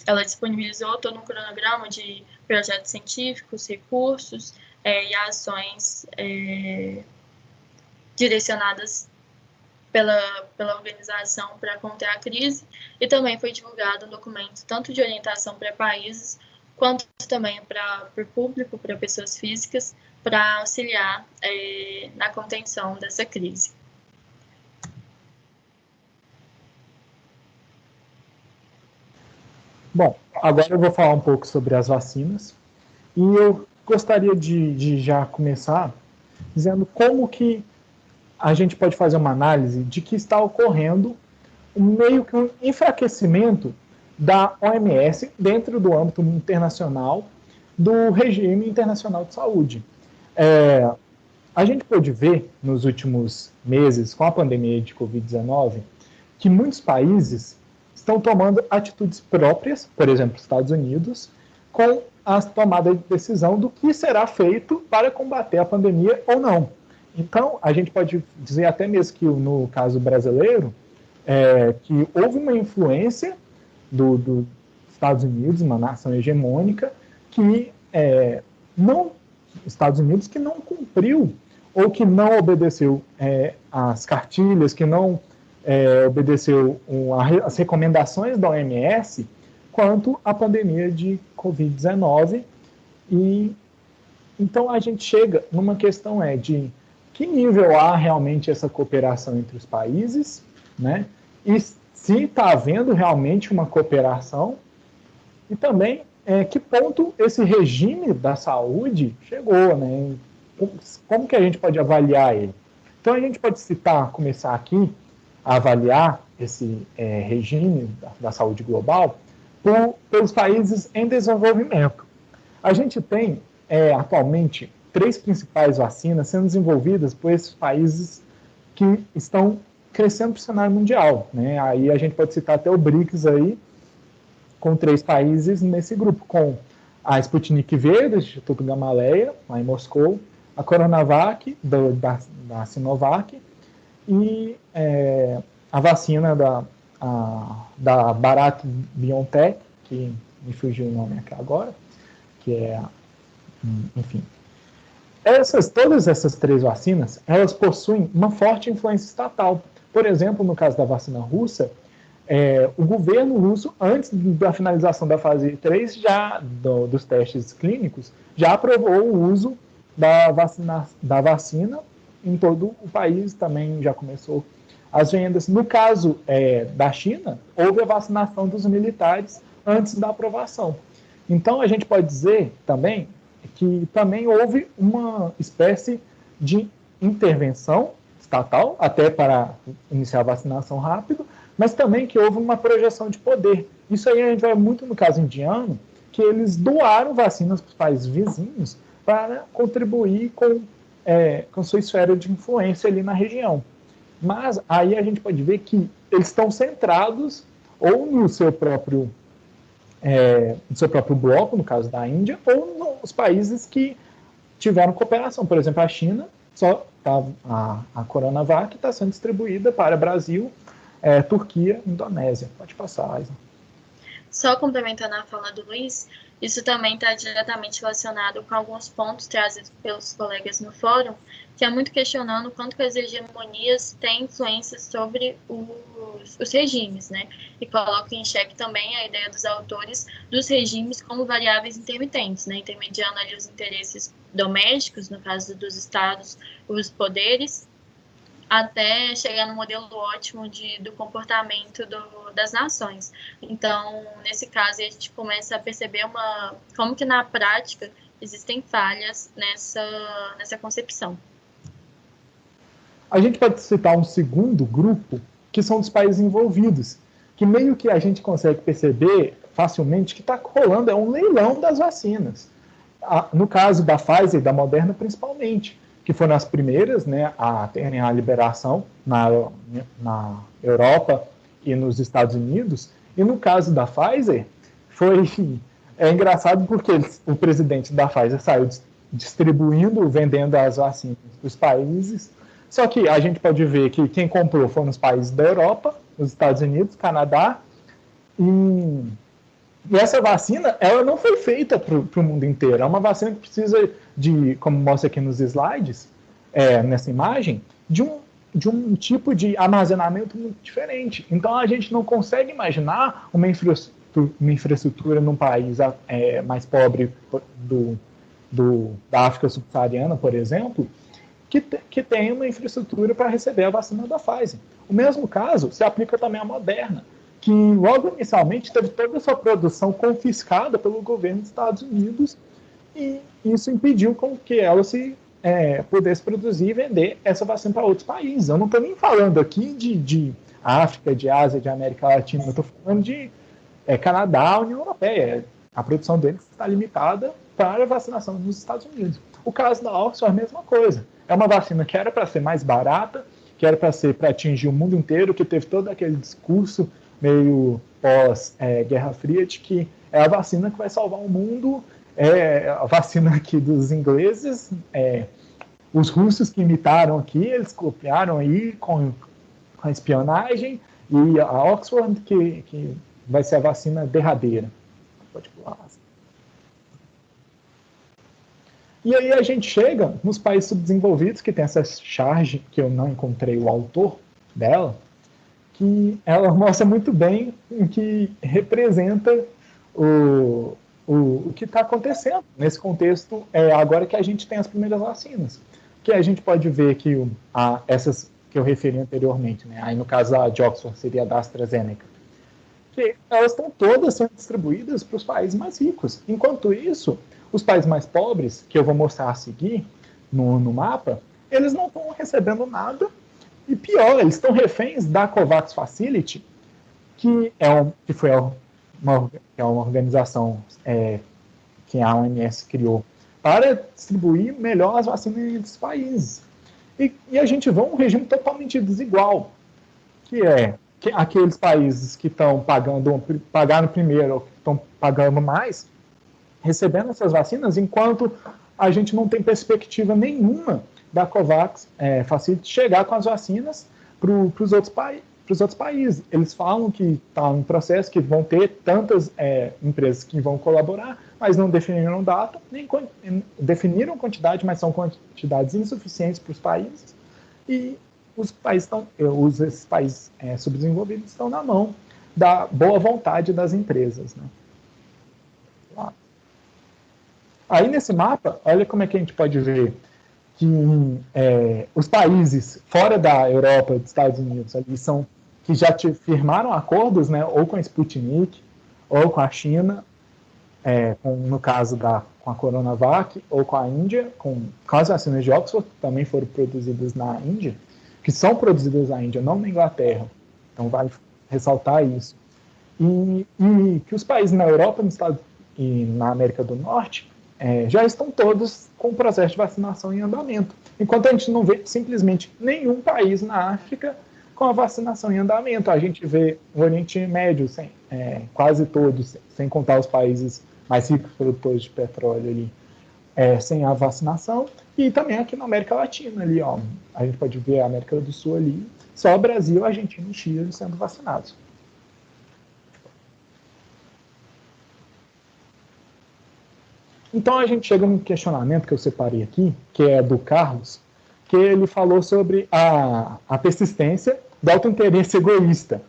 ela disponibilizou todo um cronograma de projetos científicos, recursos e ações direcionadas pela organização para conter a crise, e também foi divulgado um documento tanto de orientação para países, quanto também para o público, para pessoas físicas, para auxiliar na contenção dessa crise. Bom, agora eu vou falar um pouco sobre as vacinas, e eu gostaria de já começar dizendo como que a gente pode fazer uma análise de que está ocorrendo meio que um enfraquecimento da OMS dentro do âmbito internacional do regime internacional de saúde. A gente pôde ver nos últimos meses, com a pandemia de Covid-19, que muitos países estão tomando atitudes próprias, por exemplo, Estados Unidos, com a tomada de decisão do que será feito para combater a pandemia ou não. Então, a gente pode dizer até mesmo que, no caso brasileiro, que houve uma influência dos Estados Unidos, uma nação hegemônica, Estados Unidos que não cumpriu ou que não obedeceu às cartilhas, que não obedeceu às recomendações da OMS quanto à pandemia de Covid-19. E então a gente chega numa questão de que nível há realmente essa cooperação entre os países, né? E se está havendo realmente uma cooperação, e também que ponto esse regime da saúde chegou, né? Como que a gente pode avaliar ele? Então a gente pode começar aqui a avaliar esse regime da saúde global pelos países em desenvolvimento. A gente tem atualmente 3 principais vacinas sendo desenvolvidas por esses países que estão crescendo para o cenário mundial, né? Aí a gente pode citar até o BRICS aí, com 3 países nesse grupo, com a Sputnik V, do Instituto Gamaleya, lá em Moscou, a Coronavac, da Sinovac, e a vacina da Bharat BioNTech, que me fugiu o nome aqui agora, que enfim. Todas essas 3 vacinas, elas possuem uma forte influência estatal. Por exemplo, no caso da vacina russa, o governo russo, antes da finalização da fase 3 dos testes clínicos, já aprovou o uso da vacina em todo o país, também já começou as vendas. No caso da China, houve a vacinação dos militares antes da aprovação. Então, a gente pode dizer também que também houve uma espécie de intervenção estatal, até para iniciar a vacinação rápido, mas também que houve uma projeção de poder. Isso aí a gente vai muito no caso indiano, que eles doaram vacinas para os países vizinhos para contribuir com sua esfera de influência ali na região. Mas aí a gente pode ver que eles estão centrados ou no seu próprio bloco, no caso da Índia, ou nos países que tiveram cooperação. Por exemplo, a China, a Coronavac está sendo distribuída para Brasil, Turquia, Indonésia. Pode passar, Aisa. Só complementando a fala do Luiz, isso também está diretamente relacionado com alguns pontos trazidos pelos colegas no fórum, que é muito questionando quanto que as hegemonias têm influência sobre os regimes, né? E coloca em xeque também a ideia dos autores dos regimes como variáveis intermitentes, né? Intermediando ali os interesses domésticos, no caso dos estados, os poderes, até chegar no modelo ótimo do comportamento das nações. Então, nesse caso, a gente começa a perceber como que na prática existem falhas nessa concepção. A gente pode citar um segundo grupo, que são dos países envolvidos, que meio que a gente consegue perceber facilmente que está rolando um leilão das vacinas. No caso da Pfizer e da Moderna, principalmente, que foram as primeiras, né, a terem a liberação na Europa e nos Estados Unidos. E no caso da Pfizer, é engraçado porque o presidente da Pfizer saiu vendendo as vacinas para os países. Só que a gente pode ver que quem comprou foram os países da Europa, os Estados Unidos, Canadá. E essa vacina, ela não foi feita para o mundo inteiro. É uma vacina que precisa como mostra aqui nos slides, nessa imagem, de um tipo de armazenamento muito diferente. Então, a gente não consegue imaginar uma infraestrutura num país mais pobre da África subsaariana, por exemplo, que tem uma infraestrutura para receber a vacina da Pfizer. O mesmo caso se aplica também à Moderna, que logo inicialmente teve toda a sua produção confiscada pelo governo dos Estados Unidos, e isso impediu com que ela pudesse produzir e vender essa vacina para outros países. Eu não estou nem falando aqui de África, de Ásia, de América Latina, eu estou falando de Canadá, União Europeia. A produção deles está limitada para a vacinação nos Estados Unidos. O caso da Oxford é a mesma coisa. É uma vacina que era para ser mais barata, que era para atingir o mundo inteiro, que teve todo aquele discurso meio pós-Guerra Fria de que é a vacina que vai salvar o mundo, a vacina aqui dos ingleses, os russos que imitaram aqui, eles copiaram aí com a espionagem, e a Oxford que vai ser a vacina derradeira. pode pular. E aí a gente chega nos países subdesenvolvidos, que tem essa charge, que eu não encontrei o autor dela, que ela mostra muito bem o que representa o que está acontecendo nesse contexto, agora que a gente tem as primeiras vacinas. Que a gente pode ver que essas que eu referi anteriormente, né? Aí no caso a de Oxford seria a da AstraZeneca, que elas estão todas sendo distribuídas para os países mais ricos. Enquanto isso, os países mais pobres, que eu vou mostrar a seguir no mapa, eles não estão recebendo nada. E pior, eles estão reféns da COVAX Facility, que foi uma organização que a OMS criou para distribuir melhor as vacinas entre países. E a gente vê um regime totalmente desigual, que é que aqueles países que estão pagaram primeiro ou que estão pagando mais, recebendo essas vacinas, enquanto a gente não tem perspectiva nenhuma da COVAX Facility chegar com as vacinas para os outros países. Eles falam que está um processo, que vão ter tantas empresas que vão colaborar, mas não definiram data, nem definiram quantidade, mas são quantidades insuficientes para os países. E esses países subdesenvolvidos estão na mão da boa vontade das empresas, né? Aí nesse mapa, olha como é que a gente pode ver que os países fora da Europa, dos Estados Unidos, ali que já firmaram acordos, né, ou com a Sputnik, ou com a China, no caso com a Coronavac, ou com a Índia, com as vacinas de Oxford, que também foram produzidas na Índia, que são produzidas na Índia, não na Inglaterra. Então, vale ressaltar isso. E que os países na Europa e na América do Norte já estão todos com o processo de vacinação em andamento. Enquanto a gente não vê simplesmente nenhum país na África com a vacinação em andamento. A gente vê o Oriente Médio, quase todos, sem contar os países mais ricos produtores de petróleo ali, sem a vacinação. E também aqui na América Latina, ali, ó, a gente pode ver a América do Sul ali, só Brasil, Argentina e Chile sendo vacinados. Então a gente chega num questionamento que eu separei aqui, que é do Carlos, que ele falou sobre a persistência do autointeresse egoísta.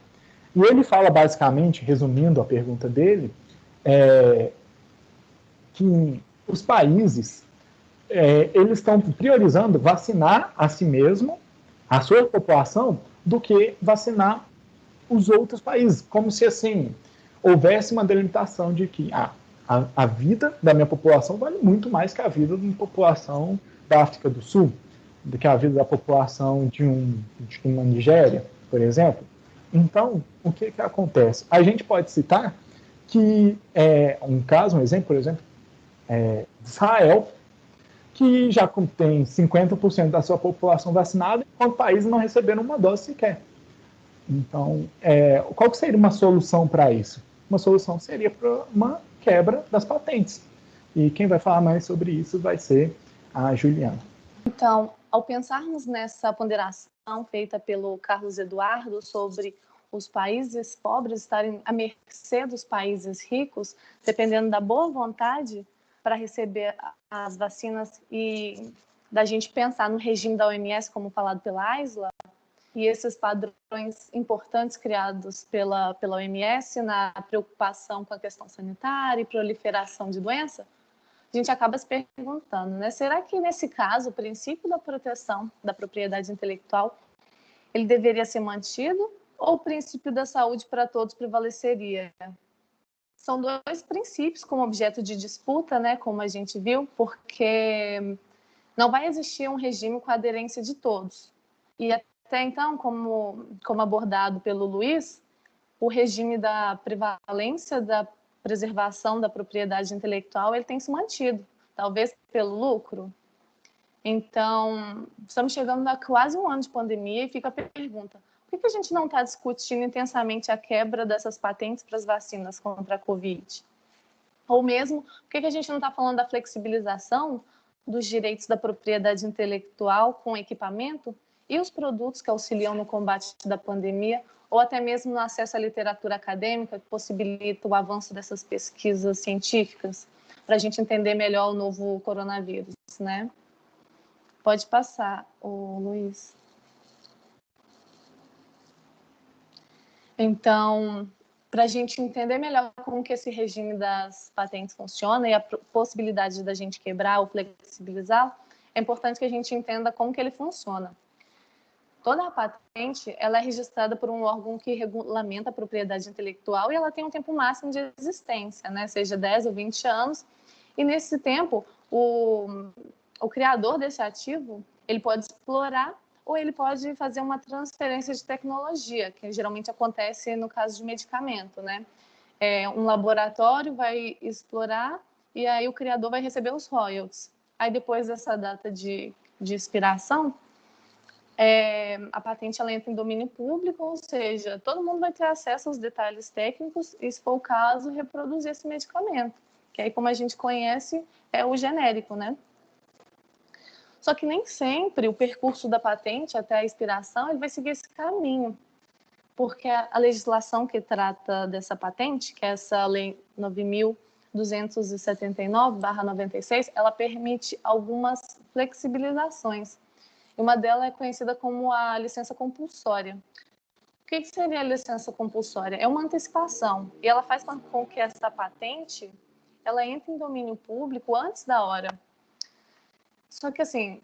E ele fala basicamente, resumindo a pergunta dele, que os países eles estão priorizando vacinar a si mesmo, a sua população, do que vacinar os outros países, como se assim houvesse uma delimitação de que a vida da minha população vale muito mais que a vida de uma população da África do Sul, do que a vida da população de uma Nigéria, por exemplo. Então, o que acontece? A gente pode citar que um exemplo, por exemplo, Israel, que já tem 50% da sua população vacinada, enquanto países não receberam uma dose sequer. Então, qual que seria uma solução para isso? Uma solução seria para uma quebra das patentes. E quem vai falar mais sobre isso vai ser a Juliana. Então, ao pensarmos nessa ponderação feita pelo Carlos Eduardo sobre os países pobres estarem à mercê dos países ricos, dependendo da boa vontade para receber as vacinas e da gente pensar no regime da OMS, como falado pela Aisla, e esses padrões importantes criados pela OMS na preocupação com a questão sanitária e proliferação de doença, a gente acaba se perguntando, né? Será que nesse caso o princípio da proteção da propriedade intelectual ele deveria ser mantido ou o princípio da saúde para todos prevaleceria? São dois princípios como objeto de disputa, né? Como a gente viu, porque não vai existir um regime com a aderência de todos. E até então, como abordado pelo Luiz, o regime da prevalência da preservação da propriedade intelectual ele tem se mantido, talvez pelo lucro. Então, estamos chegando a quase um ano de pandemia e fica a pergunta, por que a gente não está discutindo intensamente a quebra dessas patentes para as vacinas contra a Covid? Ou mesmo, por que a gente não está falando da flexibilização dos direitos da propriedade intelectual com equipamento e os produtos que auxiliam no combate da pandemia, ou até mesmo no acesso à literatura acadêmica, que possibilita o avanço dessas pesquisas científicas, para a gente entender melhor o novo coronavírus, né? Pode passar, Luiz. Então, para a gente entender melhor como que esse regime das patentes funciona e a possibilidade da gente quebrar ou flexibilizar, é importante que a gente entenda como que ele funciona. Toda a patente, ela é registrada por um órgão que regulamenta a propriedade intelectual e ela tem um tempo máximo de existência, né? Seja 10 ou 20 anos. E nesse tempo, o criador desse ativo, ele pode explorar ou ele pode fazer uma transferência de tecnologia, que geralmente acontece no caso de medicamento, né? Um laboratório vai explorar e aí o criador vai receber os royalties. Aí depois dessa data de expiração, a patente ela entra em domínio público, ou seja, todo mundo vai ter acesso aos detalhes técnicos e, se for o caso, reproduzir esse medicamento, que aí, como a gente conhece, é o genérico, né? Só que nem sempre o percurso da patente até a expiração ele vai seguir esse caminho, porque a legislação que trata dessa patente, que é essa Lei 9.279/96, ela permite algumas flexibilizações. Uma delas é conhecida como a licença compulsória. O que seria a licença compulsória? É uma antecipação e ela faz com que essa patente ela entre em domínio público antes da hora. Só que, assim,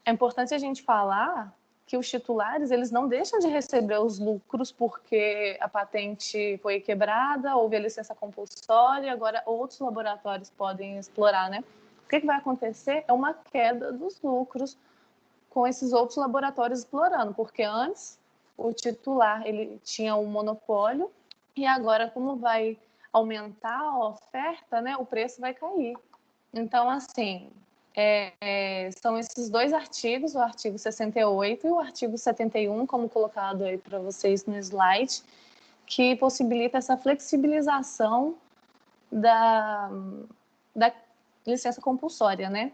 é importante a gente falar que os titulares eles não deixam de receber os lucros porque a patente foi quebrada, houve a licença compulsória, agora outros laboratórios podem explorar, né? O que vai acontecer é uma queda dos lucros com esses outros laboratórios explorando, porque antes o titular ele tinha um monopólio e agora, como vai aumentar a oferta, né, o preço vai cair. Então, assim, são esses dois artigos, o artigo 68 e o artigo 71, como colocado aí para vocês no slide, que possibilita essa flexibilização da licença compulsória, né?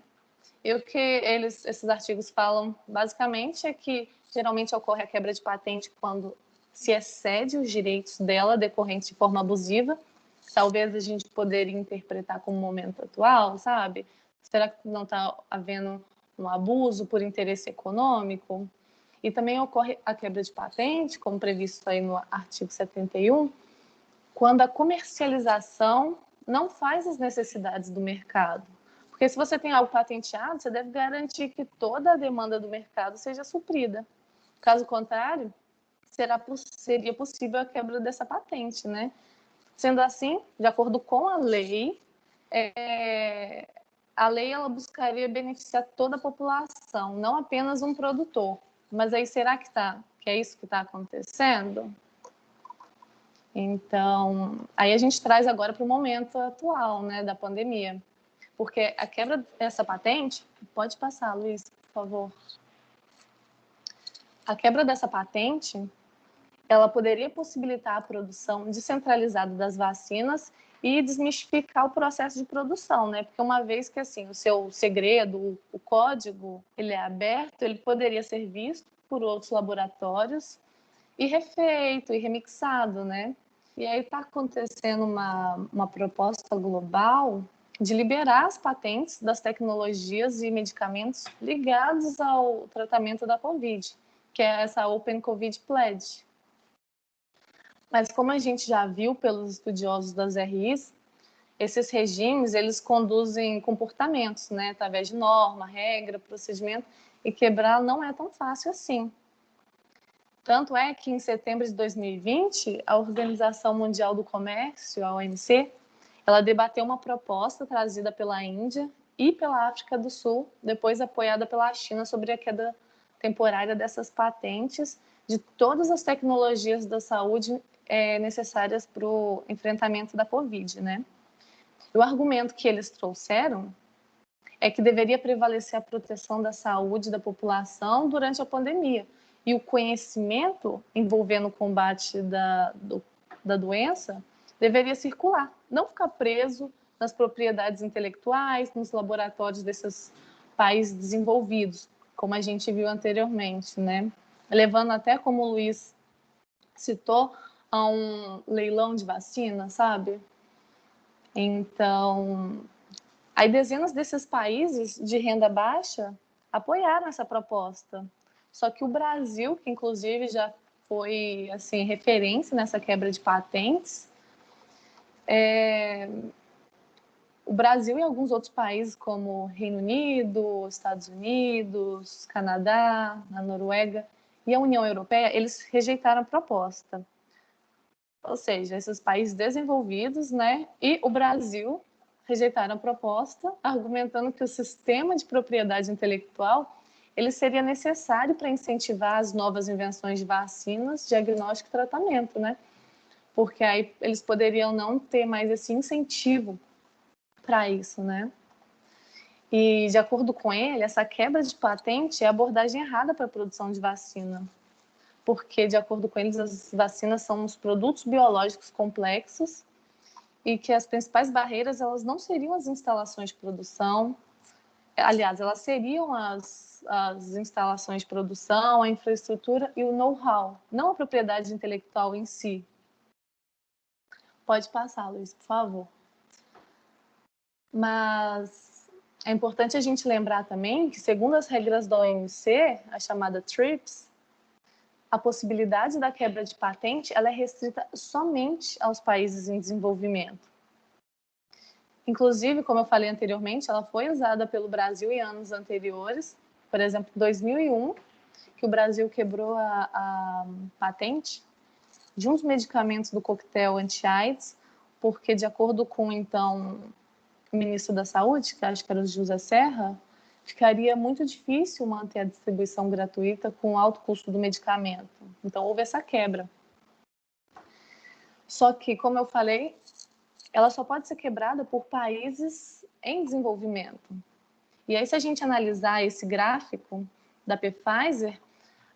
E o que esses artigos falam, basicamente, é que geralmente ocorre a quebra de patente quando se excede os direitos dela decorrentes de forma abusiva. Talvez a gente poderia interpretar como momento atual, sabe? Será que não está havendo um abuso por interesse econômico? E também ocorre a quebra de patente, como previsto aí no artigo 71, quando a comercialização não faz as necessidades do mercado. Porque se você tem algo patenteado, você deve garantir que toda a demanda do mercado seja suprida. Caso contrário, seria possível a quebra dessa patente, né? Sendo assim, de acordo com a lei ela buscaria beneficiar toda a população, não apenas um produtor. Mas aí será que é isso que está acontecendo? Então, aí a gente traz agora para o momento atual, né, da pandemia. Porque a quebra dessa patente... Pode passar, Luiz, por favor. A quebra dessa patente, ela poderia possibilitar a produção descentralizada das vacinas e desmistificar o processo de produção, né? Porque uma vez que, assim, o seu segredo, o código, ele é aberto, ele poderia ser visto por outros laboratórios e refeito e remixado, né? E aí está acontecendo uma proposta global de liberar as patentes das tecnologias e medicamentos ligados ao tratamento da Covid, que é essa Open Covid Pledge. Mas como a gente já viu pelos estudiosos das RIs, esses regimes, eles conduzem comportamentos, né, através de norma, regra, procedimento, e quebrar não é tão fácil assim. Tanto é que, em setembro de 2020, a Organização Mundial do Comércio, a OMC, ela debateu uma proposta trazida pela Índia e pela África do Sul, depois apoiada pela China, sobre a queda temporária dessas patentes de todas as tecnologias da saúde necessárias para o enfrentamento da Covid, né? E o argumento que eles trouxeram é que deveria prevalecer a proteção da saúde da população durante a pandemia, e o conhecimento envolvendo o combate da doença deveria circular, não ficar preso nas propriedades intelectuais, nos laboratórios desses países desenvolvidos. como a gente viu anteriormente, né? Levando até, como o Luiz citou, a um leilão de vacina, sabe? Então, aí dezenas desses países de renda baixa apoiaram essa proposta. Só que o Brasil, que inclusive já foi assim referência nessa quebra de patentes, o Brasil e alguns outros países, como Reino Unido, Estados Unidos, Canadá, a Noruega e a União Europeia, eles rejeitaram a proposta. Ou seja, esses países desenvolvidos, né, e o Brasil rejeitaram a proposta, argumentando que o sistema de propriedade intelectual ele seria necessário para incentivar as novas invenções de vacinas, diagnóstico e tratamento, né? Porque aí eles poderiam não ter mais esse incentivo para isso, né? E, de acordo com ele, essa quebra de patente é a abordagem errada para a produção de vacina, porque, de acordo com eles, as vacinas são os produtos biológicos complexos e que as principais barreiras elas não seriam as instalações de produção, aliás, elas seriam as instalações de produção, a infraestrutura e o know-how, não a propriedade intelectual em si. Pode passar, Luiz, por favor. Mas é importante a gente lembrar também que, segundo as regras da OMC, a chamada TRIPS, a possibilidade da quebra de patente ela é restrita somente aos países em desenvolvimento. Inclusive, como eu falei anteriormente, ela foi usada pelo Brasil em anos anteriores. Por exemplo, em 2001, que o Brasil quebrou a patente de um dos medicamentos do coquetel anti-AIDS, porque, de acordo com, então, o ministro da Saúde, que acho que era o José Serra, ficaria muito difícil manter a distribuição gratuita com o alto custo do medicamento. Então, houve essa quebra. Só que, como eu falei, ela só pode ser quebrada por países em desenvolvimento. E aí, se a gente analisar esse gráfico da Pfizer,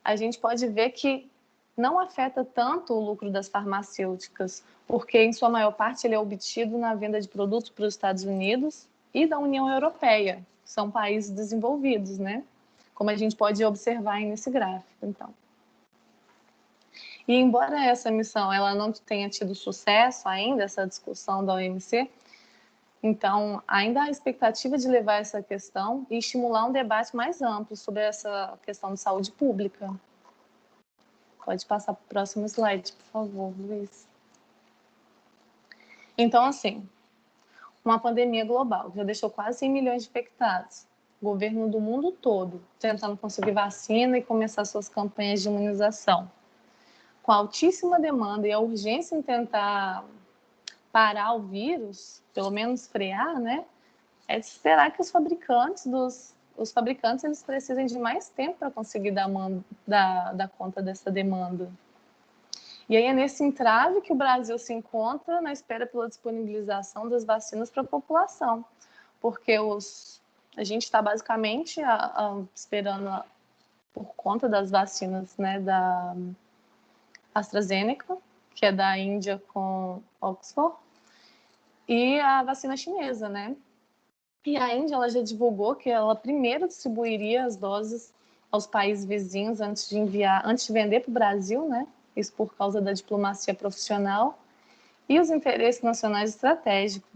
a gente pode ver que não afeta tanto o lucro das farmacêuticas, porque, em sua maior parte, ele é obtido na venda de produtos para os Estados Unidos e da União Europeia, que são países desenvolvidos, né? Como a gente pode observar aí nesse gráfico, então. E, embora essa missão ela não tenha tido sucesso ainda, essa discussão da OMC, então, ainda há a expectativa de levar essa questão e estimular um debate mais amplo sobre essa questão de saúde pública. Pode passar para o próximo slide, por favor, Luiz. Então, assim, uma pandemia global já deixou quase 100 milhões de infectados. O governo do mundo todo tentando conseguir vacina e começar suas campanhas de imunização. Com a altíssima demanda e a urgência em tentar parar o vírus, pelo menos frear, né? É de esperar que os fabricantes eles precisem de mais tempo para conseguir dar conta dessa demanda. E aí é nesse entrave que o Brasil se encontra na espera pela disponibilização das vacinas para a população, porque a gente está basicamente esperando por conta das vacinas, né, da AstraZeneca, que é da Índia com Oxford, e a vacina chinesa, né? E a Índia ela já divulgou que ela primeiro distribuiria as doses aos países vizinhos antes de vender para o Brasil, né? Isso por causa da diplomacia profissional e os interesses nacionais estratégicos.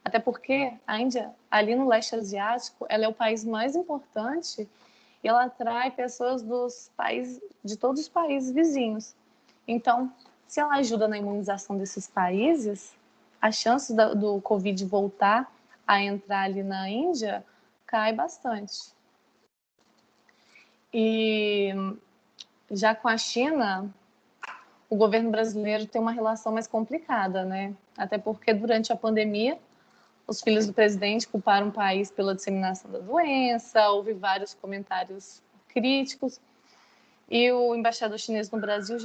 Até porque a Índia, ali no leste asiático, ela é o país mais importante e ela atrai pessoas de todos os países vizinhos. Então, se ela ajuda na imunização desses países, a chance do Covid voltar a entrar ali na Índia cai bastante. E já com a China, o governo brasileiro tem uma relação mais complicada, né? Até porque durante a pandemia, os filhos do presidente culparam o país pela disseminação da doença, houve vários comentários críticos, e o embaixador chinês no Brasil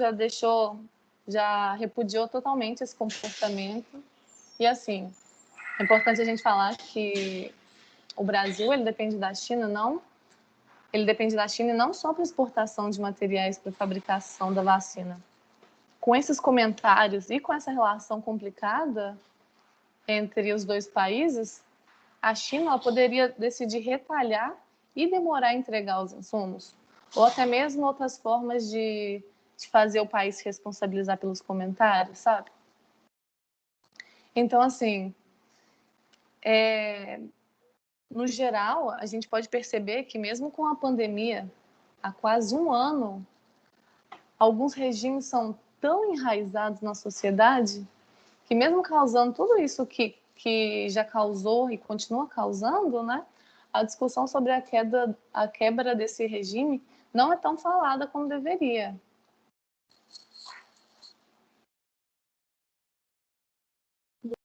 já repudiou totalmente esse comportamento. E assim, é importante a gente falar que o Brasil ele depende da China e não só para exportação de materiais para fabricação da vacina. Com esses comentários e com essa relação complicada entre os dois países, a China ela poderia decidir retalhar e demorar a entregar os insumos, ou até mesmo outras formas de fazer o país se responsabilizar pelos comentários, sabe? Então, assim, no geral, a gente pode perceber que mesmo com a pandemia, há quase um ano, alguns regimes são tão enraizados na sociedade que mesmo causando tudo isso que já causou e continua causando, né, a discussão sobre a quebra desse regime não é tão falada como deveria.